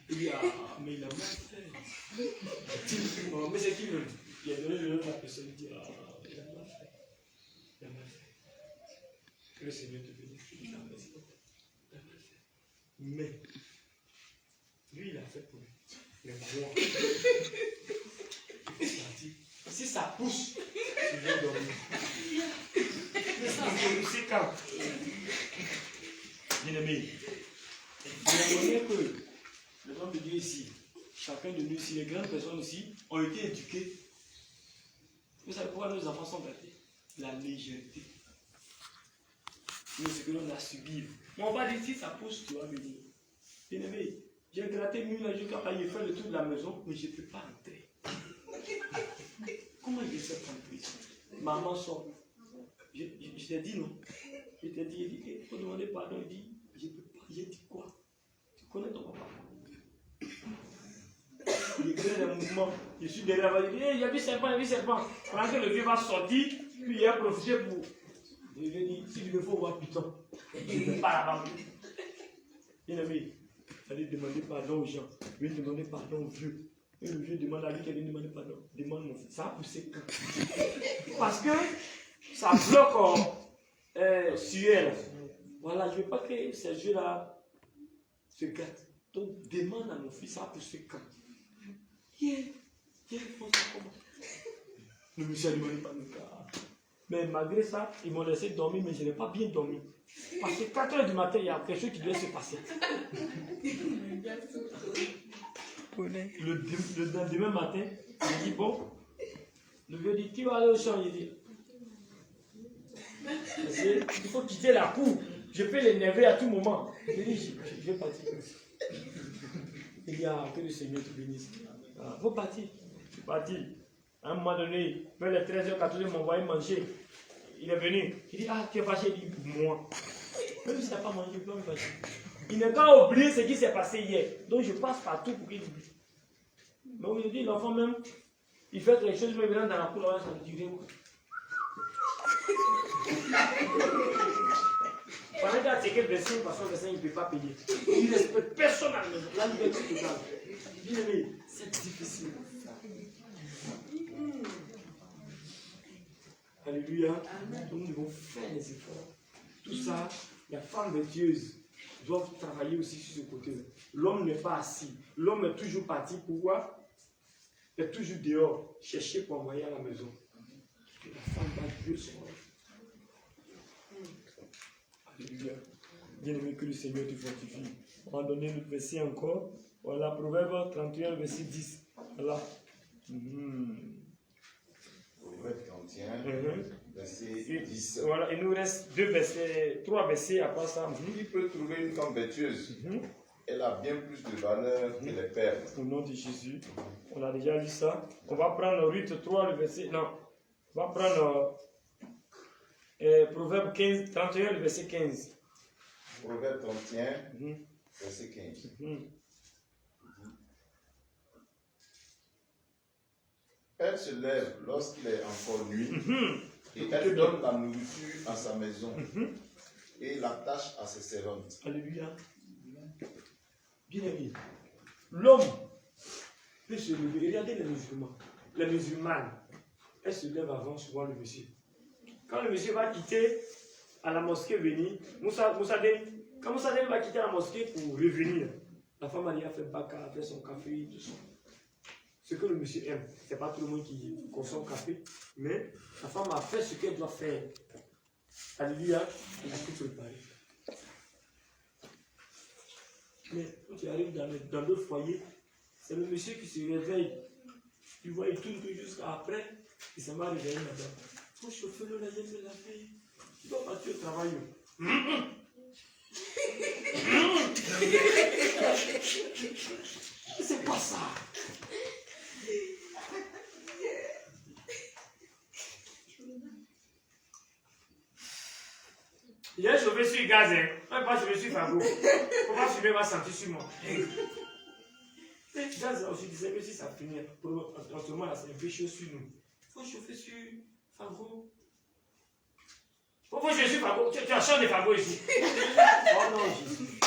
S1: Il dit, ah, mais il a mal fait. Oh, mais c'est qui le. Il a donné le nom de la personne, il dit, ah, il a mal fait. Il a mal fait. Que le Seigneur te bénisse. Il a mal fait. Il a mal fait. Mais, lui, il a fait pour lui. Mais moi, si ça pousse, tu viens dormir. Mais ça, c'est quand. Bien aimé, il y a que le nom de Dieu ici, chacun de nous ici, les grandes personnes ici, ont été éduquées. Vous savez pourquoi nos enfants sont gâtés? La légèreté. Mais ce que l'on a subi. Mais on va dire si ça pousse, tu vas venir. Bien aimé, J'ai gratté mieux là jusqu'à j'ai fait le tour de la maison, mais je ne peux pas entrer. Comment je sais entrer? Maman sort. Je t'ai dit non. Je t'ai dit, il faut demander pardon. Il dit, je ne peux pas. J'ai dit quoi? Tu connais ton papa? Il crée des mouvements. Je suis derrière, il dit, il y a vu serpent, il y a vu serpent. Pendant que le vieux va sortir, puis il a profité pour. Je lui ai dit, s'il me faut voir Python, je ne vais pas là-bas. Bien aimé, il fallait demander pardon aux gens. Il lui demander pardon aux vieux. Et le vieux demande à lui qu'elle lui demande pardon. Demande mon fils. Ça a poussé quand? Parce que ça bloque sur elle. Voilà, je ne veux pas que ces jeux-là se gâtent. Donc demande à mon fils, ça a poussé quand? Le monsieur a demandé pardon. Mais malgré ça, ils m'ont laissé dormir, mais je n'ai pas bien dormi. Parce que 4 h du matin, il y a quelque chose qui doit se passer. Le demain matin, je dis bon, le vieux dit, tu vas aller au champ, il dit. Il faut quitter la cour. Je peux l'énerver à tout moment. Je dis, je vais partir. Il dit, ah, que le Seigneur te bénisse. Il faut partir. Je suis parti. À un moment donné, vers les 13h, 14h, il m'a envoyé manger. Il est venu. Il dit, ah, tu es fâché? Il dit, moi. Même si tu n'as pas mangé, je peux me fâcher. Il n'a qu'à oublier ce qui s'est passé hier. Donc je passe partout pour qu'il oublie. Mais aujourd'hui, l'enfant même, il fait quelque chose, mais venant dans la cour, ça ne dit rien. Pendant qu'il a checké le dessin, parce que le dessin, il ne peut pas payer. Il ne respecte personne à la maison. La liberté totale. Bien aimé, c'est difficile. Alléluia. Donc nous devons faire les efforts. Tout ça, les femmes vertueuses doivent travailler aussi sur ce côté. L'homme n'est pas assis. L'homme est toujours parti. Pourquoi? Il est toujours dehors, chercher pour envoyer à la maison. La femme va Dieu son rôle. Alléluia. Bien aimé, que le Seigneur te fortifie. On va donner le verset encore. Voilà, Proverbe 31, verset 10. Voilà.
S2: Proverbe 31, verset 10.
S1: Voilà, il nous reste 3 versets après ça.
S2: Qui peut trouver une femme vertueuse? Elle a bien plus de valeur que les perles.
S1: Au nom de Jésus, on a déjà lu ça. On va prendre Ruth 3, le verset. Non, on va prendre Proverbe 31, le verset 15.
S2: Proverbe 31, verset 15. Elle se lève lorsqu'il est encore nuit et elle donne la nourriture à sa maison et l'attache à ses servantes.
S1: Alléluia. Bien aimé, l'homme peut se lever. Regardez les musulmans. Les musulmanes, elles se lèvent avant souvent le monsieur. Quand le monsieur va quitter à la mosquée venir, quand Moussadem va quitter la mosquée pour revenir, la femme a fait baka, a fait son café, tout ça. Ce que le monsieur aime, ce n'est pas tout le monde qui consomme café, mais la femme a fait ce qu'elle doit faire. Alléluia, elle a tout préparé. Mais quand tu arrives dans d'autres foyers, c'est le monsieur qui se réveille. Tu vois, il tourne jusqu'à après, il s'en va réveiller là-bas. Il faut chauffer le laser de la fille. Tu dois partir au travail. C'est pas ça. Il a chauffé sur le gaz, hein. On n'a pas chauffé sur le fagot. Pourquoi je vais sentir sur moi? Le gaz, je disais que si ça finit, en ce moment là, c'est un peu chaud sur nous. Il faut chauffer sur le fagot. Pourquoi je suis fagot? Tu as changé de fagot ici. Oh non, Jésus.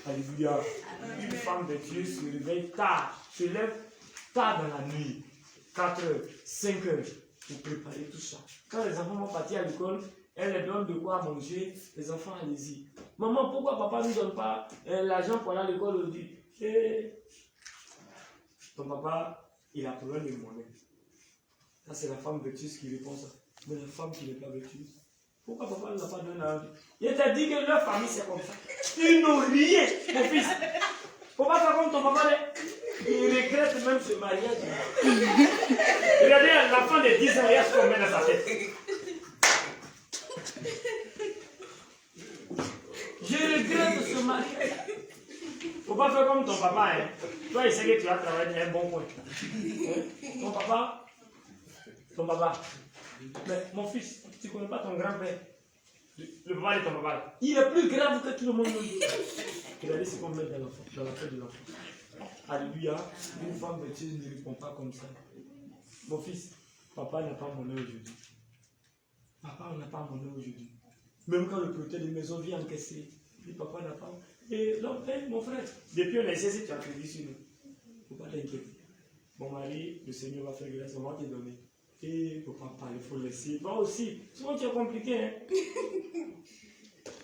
S1: Alléluia. Une femme de Dieu se réveille tard, se lève tard dans la nuit. 4 heures, 5 heures, pour préparer tout ça. Quand les enfants vont partir à l'école, elle les donne de quoi manger, les enfants allez-y. Maman, pourquoi papa ne nous donne pas l'argent pour aller à l'école aujourd'hui? Ton papa, il a problème de monnaie. Ça, c'est la femme vertueuse qui répond ça. Mais la femme qui n'est pas vertueuse, pourquoi papa ne l'a pas donné l'argent? Il t'a dit que leur famille, c'est comme ça. Ils n'ont rien, mon fils. Pourquoi pas comme ton papa, il regrette même ce mariage. Regardez, l'enfant de 10 ans, il y a ce qu'on met dans sa tête. Je regrette ce mariage. Faut pas faire comme ton papa. Hein. Toi, il sait que tu vas travailler dans un bon coin. Hein? Ton papa. Mais mon fils, tu ne connais pas ton grand-père. Le papa de ton papa. Il est plus grave que tout le monde. Regardez ce qu'on met dans la tête de l'enfant. Alléluia. Une femme bêtise ne répond pas comme ça. Mon fils, papa n'a pas mon œil aujourd'hui. Papa n'a pas mon œil aujourd'hui. Même quand le propriétaire de maison vient encaisser, il dit papa n'a pas. Et l'homme, mon frère, depuis on a essayé, tu as crédit sur nous. Il ne faut pas t'inquiéter. Mon mari, le Seigneur va faire grâce, on va te donner. Et il ne faut pas parler, il faut laisser. Toi aussi, souvent tu es compliqué. Hein?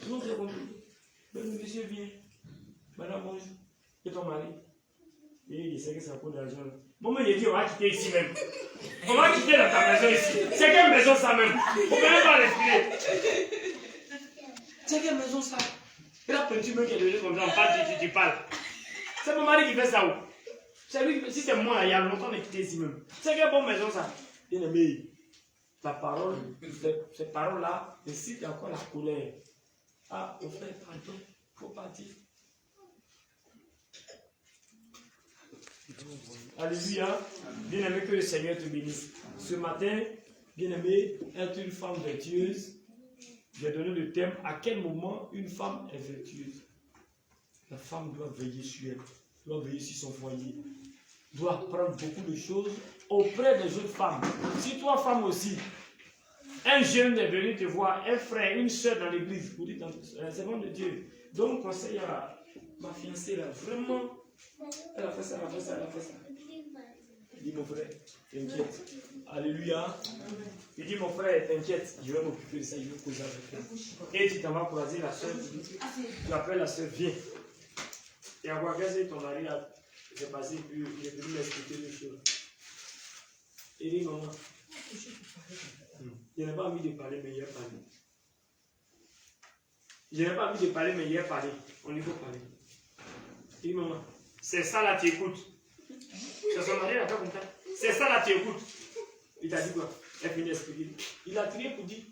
S1: Souvent tu es compliqué. Mais le monsieur vient. Madame, bonjour. Et ton mari? Et il sait que ça coûte de l'argent. Bon, mais il dit, on va quitter ici même. On va quitter dans ta maison ici. C'est quelle maison ça même? On ne peut même pas respirer. C'est quelle maison ça? Et la peinture même qui est devenue comme ça, on parle, tu parles. C'est mon mari qui fait ça où? C'est lui, si c'est moi, il y a longtemps, on est quitté ici même. C'est quelle bonne maison ça? Bien aimé, ta parole, ces paroles-là, ici, il y a encore la colère. Ah, mon frère, pardon, il faut partir. Alléluia. Bien-aimé, que le Seigneur te bénisse. Ce matin, bien-aimé, être une femme vertueuse, j'ai donné le thème à quel moment une femme est vertueuse. La femme doit veiller sur elle, doit veiller sur son foyer, doit apprendre beaucoup de choses auprès des autres femmes. Si toi, femme aussi, un jeune est venu te voir, un frère, une soeur dans l'église, vous dites, c'est bon de Dieu. Donc, conseil à ma fiancée là, vraiment. Elle a fait ça, elle a fait ça, elle a fait ça. Il dit mon frère, t'inquiète. Alléluia. Il dit mon frère, t'inquiète, je vais m'occuper de ça, je vais causer avec elle. Et tu t'en vas croiser la soeur, tu appelles la soeur, viens. Et à quoi que ton mari a fait passer, puis il est venu m'expliquer les choses. Il dit maman, je n'ai pas envie de parler, mais il a parlé. Je n'ai pas envie de parler, mais il a parlé. On y faut parler. Il dit maman, c'est ça là, tu écoutes. C'est son mari, il a fait comme ça. C'est ça là, tu écoutes. Il t'a dit quoi? Elle finit d'expliquer. Il a crié pour dire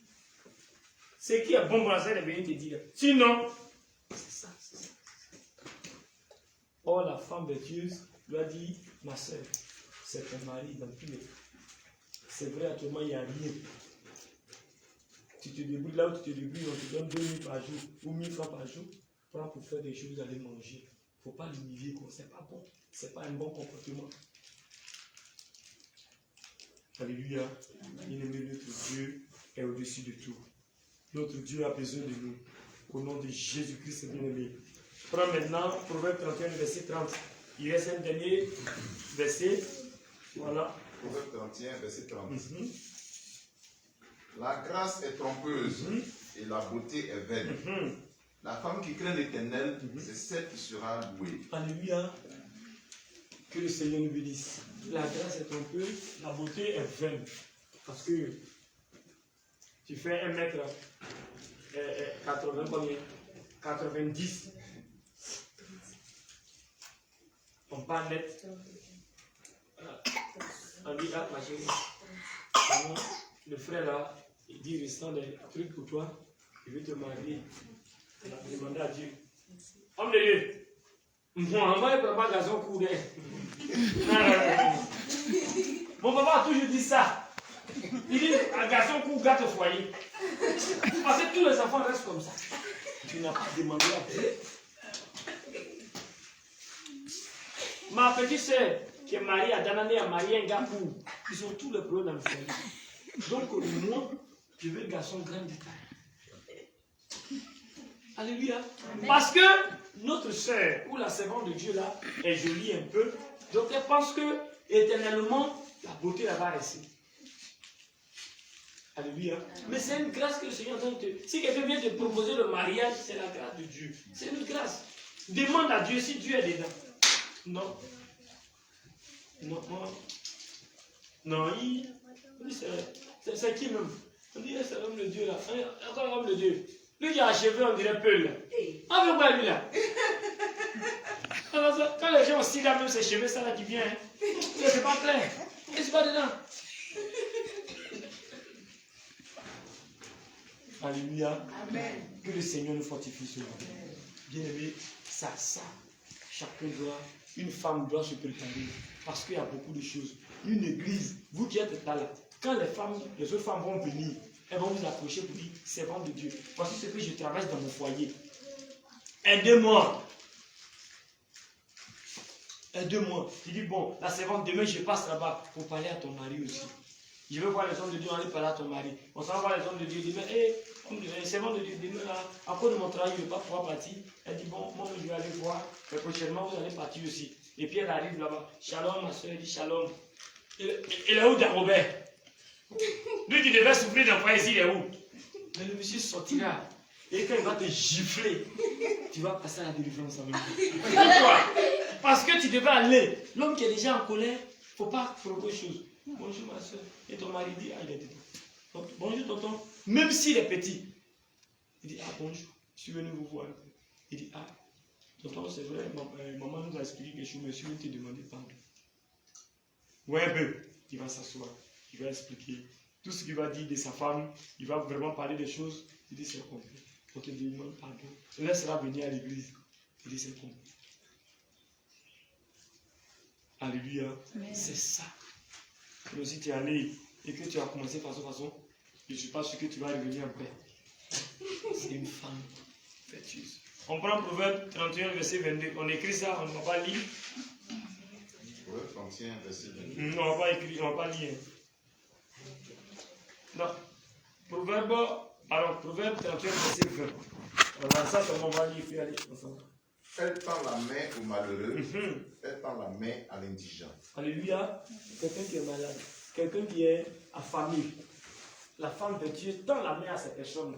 S1: ce qui est bon pour la soeur, elle est venue te dire. Sinon, c'est ça, c'est ça. Or, la femme vertueuse lui a dit ma soeur, c'est ton mari dans tous les cas. C'est vrai, actuellement, il n'y a rien. Tu te débrouilles là où tu te débrouilles, on te donne 2000 par jour ou 1000 francs par jour. Prends pour faire des choses, aller manger. Il ne faut pas l'humilier, c'est pas bon. C'est pas un bon comportement. Alléluia. Bien-aimé, notre Dieu est au-dessus de tout. Notre Dieu a besoin de nous. Au nom de Jésus-Christ, bien-aimé. Prends maintenant Proverbe 31, verset 30. Il reste un dernier verset. Voilà.
S2: Proverbe 31, verset 30. La grâce est trompeuse et la beauté est vaine. La femme qui craint l'Éternel, c'est celle qui sera louée.
S1: Alléluia. Que le Seigneur nous bénisse. La grâce est trompeuse, la beauté est vaine. Parce que tu fais 1m80 combien? 90. On parle net. On dit, ah ma chérie, le frère là, il dit, il reste des trucs pour toi, il veut te marier. Il a demandé à Dieu. Homme de Dieu, moi, il ne prend pas garçon court. Mon papa a toujours dit ça. Il dit, un garçon court gâte au foyer. Parce que tous les enfants restent comme ça. Tu n'as pas demandé à Dieu. Ma petite soeur, qui est mariée à Danané, a marié un gars court. Ils ont tous les problèmes dans le foyer. Donc, moi, je veux un garçon grand de taille. Alléluia. Parce que notre soeur, ou la servante de Dieu là, est jolie un peu. Donc elle pense que éternellement, la beauté là va rester. Alléluia. Mais c'est une grâce que le Seigneur donne. Si quelqu'un vient te proposer le mariage, c'est la grâce de Dieu. C'est une grâce. Demande à Dieu si Dieu est dedans. Non. Non. Non, c'est qui même? On dirait c'est l'homme de Dieu là. Encore l'homme de Dieu. Lui qui a achevé, on dirait Peul. Ah, mais quoi lui là? Quand les gens aussi là, même ses cheveux, ça là qui vient. Hein. C'est pas clair. Et c'est pas dedans. Alléluia. Amen. Que le Seigneur nous fortifie ce matin. Bien aimé, ça. une femme doit se préparer. Parce qu'il y a beaucoup de choses. Une église, vous qui êtes là, quand les autres femmes vont venir, elles vont vous approcher pour dire, servante de Dieu, voici ce que je traverse dans mon foyer. Aidez-moi. Aide-moi. Il dit, bon, la servante, demain je passe là-bas pour parler à ton mari aussi. Je veux voir les hommes de Dieu, aller parler à ton mari. On s'en va voir les hommes de Dieu, demain, les servants de Dieu, demain, là, à cause de mon travail, je ne vais pas pouvoir partir. Elle dit, bon, moi je vais aller voir, mais prochainement vous allez partir aussi. Et puis elle arrive là-bas, shalom, ma soeur, elle dit shalom. Il est où Robert? Lui qui devait souffrir d'un foyer ici, il est où? Mais le monsieur sortira. Et quand il va te gifler, tu vas passer à la délivrance avec lui. Pourquoi? Parce que tu devais aller. L'homme qui est déjà en colère, il ne faut pas provoquer chose. Bonjour ma soeur. Et ton mari dit, ah il est dedans. Donc, bonjour tonton. Même s'il est petit. Il dit, ah bonjour, je suis venu vous voir. Il dit, ah, tonton, c'est vrai, maman nous a expliqué quelque chose, mais je suis venu te demander pardon. Ouais, ben, il va s'asseoir, il va expliquer tout ce qu'il va dire de sa femme, il va vraiment parler des choses. Il dit, c'est compris. On te demande pardon. Laisse-la venir à l'église. Il dit, c'est compris. Alléluia. C'est ça. Mais si tu es allé et que tu as commencé façon, je ne suis pas sûr que tu vas revenir en paix. C'est une femme vertueuse. On prend Proverbe 31, verset 22. On écrit ça, on ne va pas lire.
S2: Proverbe 31, verset 22.
S1: Non, on ne va pas écrire, on ne va pas lire. Non. Proverbe 31, verset 20. Alors ça, on va lire, puis aller ensemble.
S2: Elle tend la main au malheureux, elle tend la main à l'indigent.
S1: Alléluia. Quelqu'un qui est malade, quelqu'un qui est affamé. La femme de Dieu tend la main à cette personne.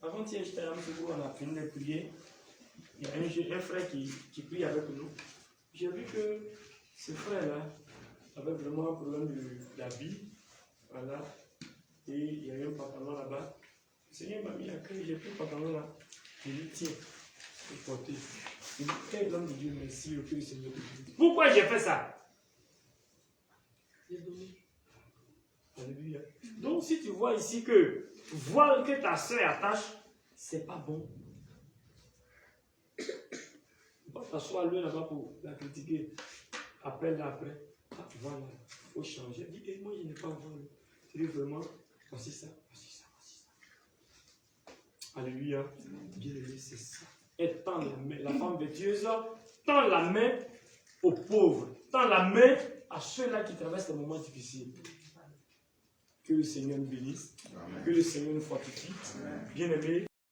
S1: Avant-hier, j'étais à Amsterdam, on a fini de prier. Il y a un frère qui prie avec nous. J'ai vu que ce frère-là avait vraiment un problème de la vie. Voilà. Et il y a eu un pantalon là-bas. Le Seigneur m'a mis à cœur, j'ai pris le pantalon là. Il dit, tiens. Porter. Il dit, quel homme de Dieu, merci, au Dieu, Seigneur. Pourquoi j'ai fait ça? J'ai donné. Alléluia. Donc, si tu vois ici que voir que ta soeur attache, c'est pas bon. Tu vas t'asseoir lui là-bas pour la critiquer. Appelle-la après. Ah, voilà, il faut changer. Elle dit, moi, je n'ai pas voulu. Tu dis vraiment, voici ça, voici ça, voici ça. Alléluia. Bien aimé, c'est ça. Et tend la main, la femme vertueuse tend la main aux pauvres, tend la main à ceux-là qui traversent des moments difficiles. Que le Seigneur nous bénisse, que le Seigneur nous fortifie. Bien aimé,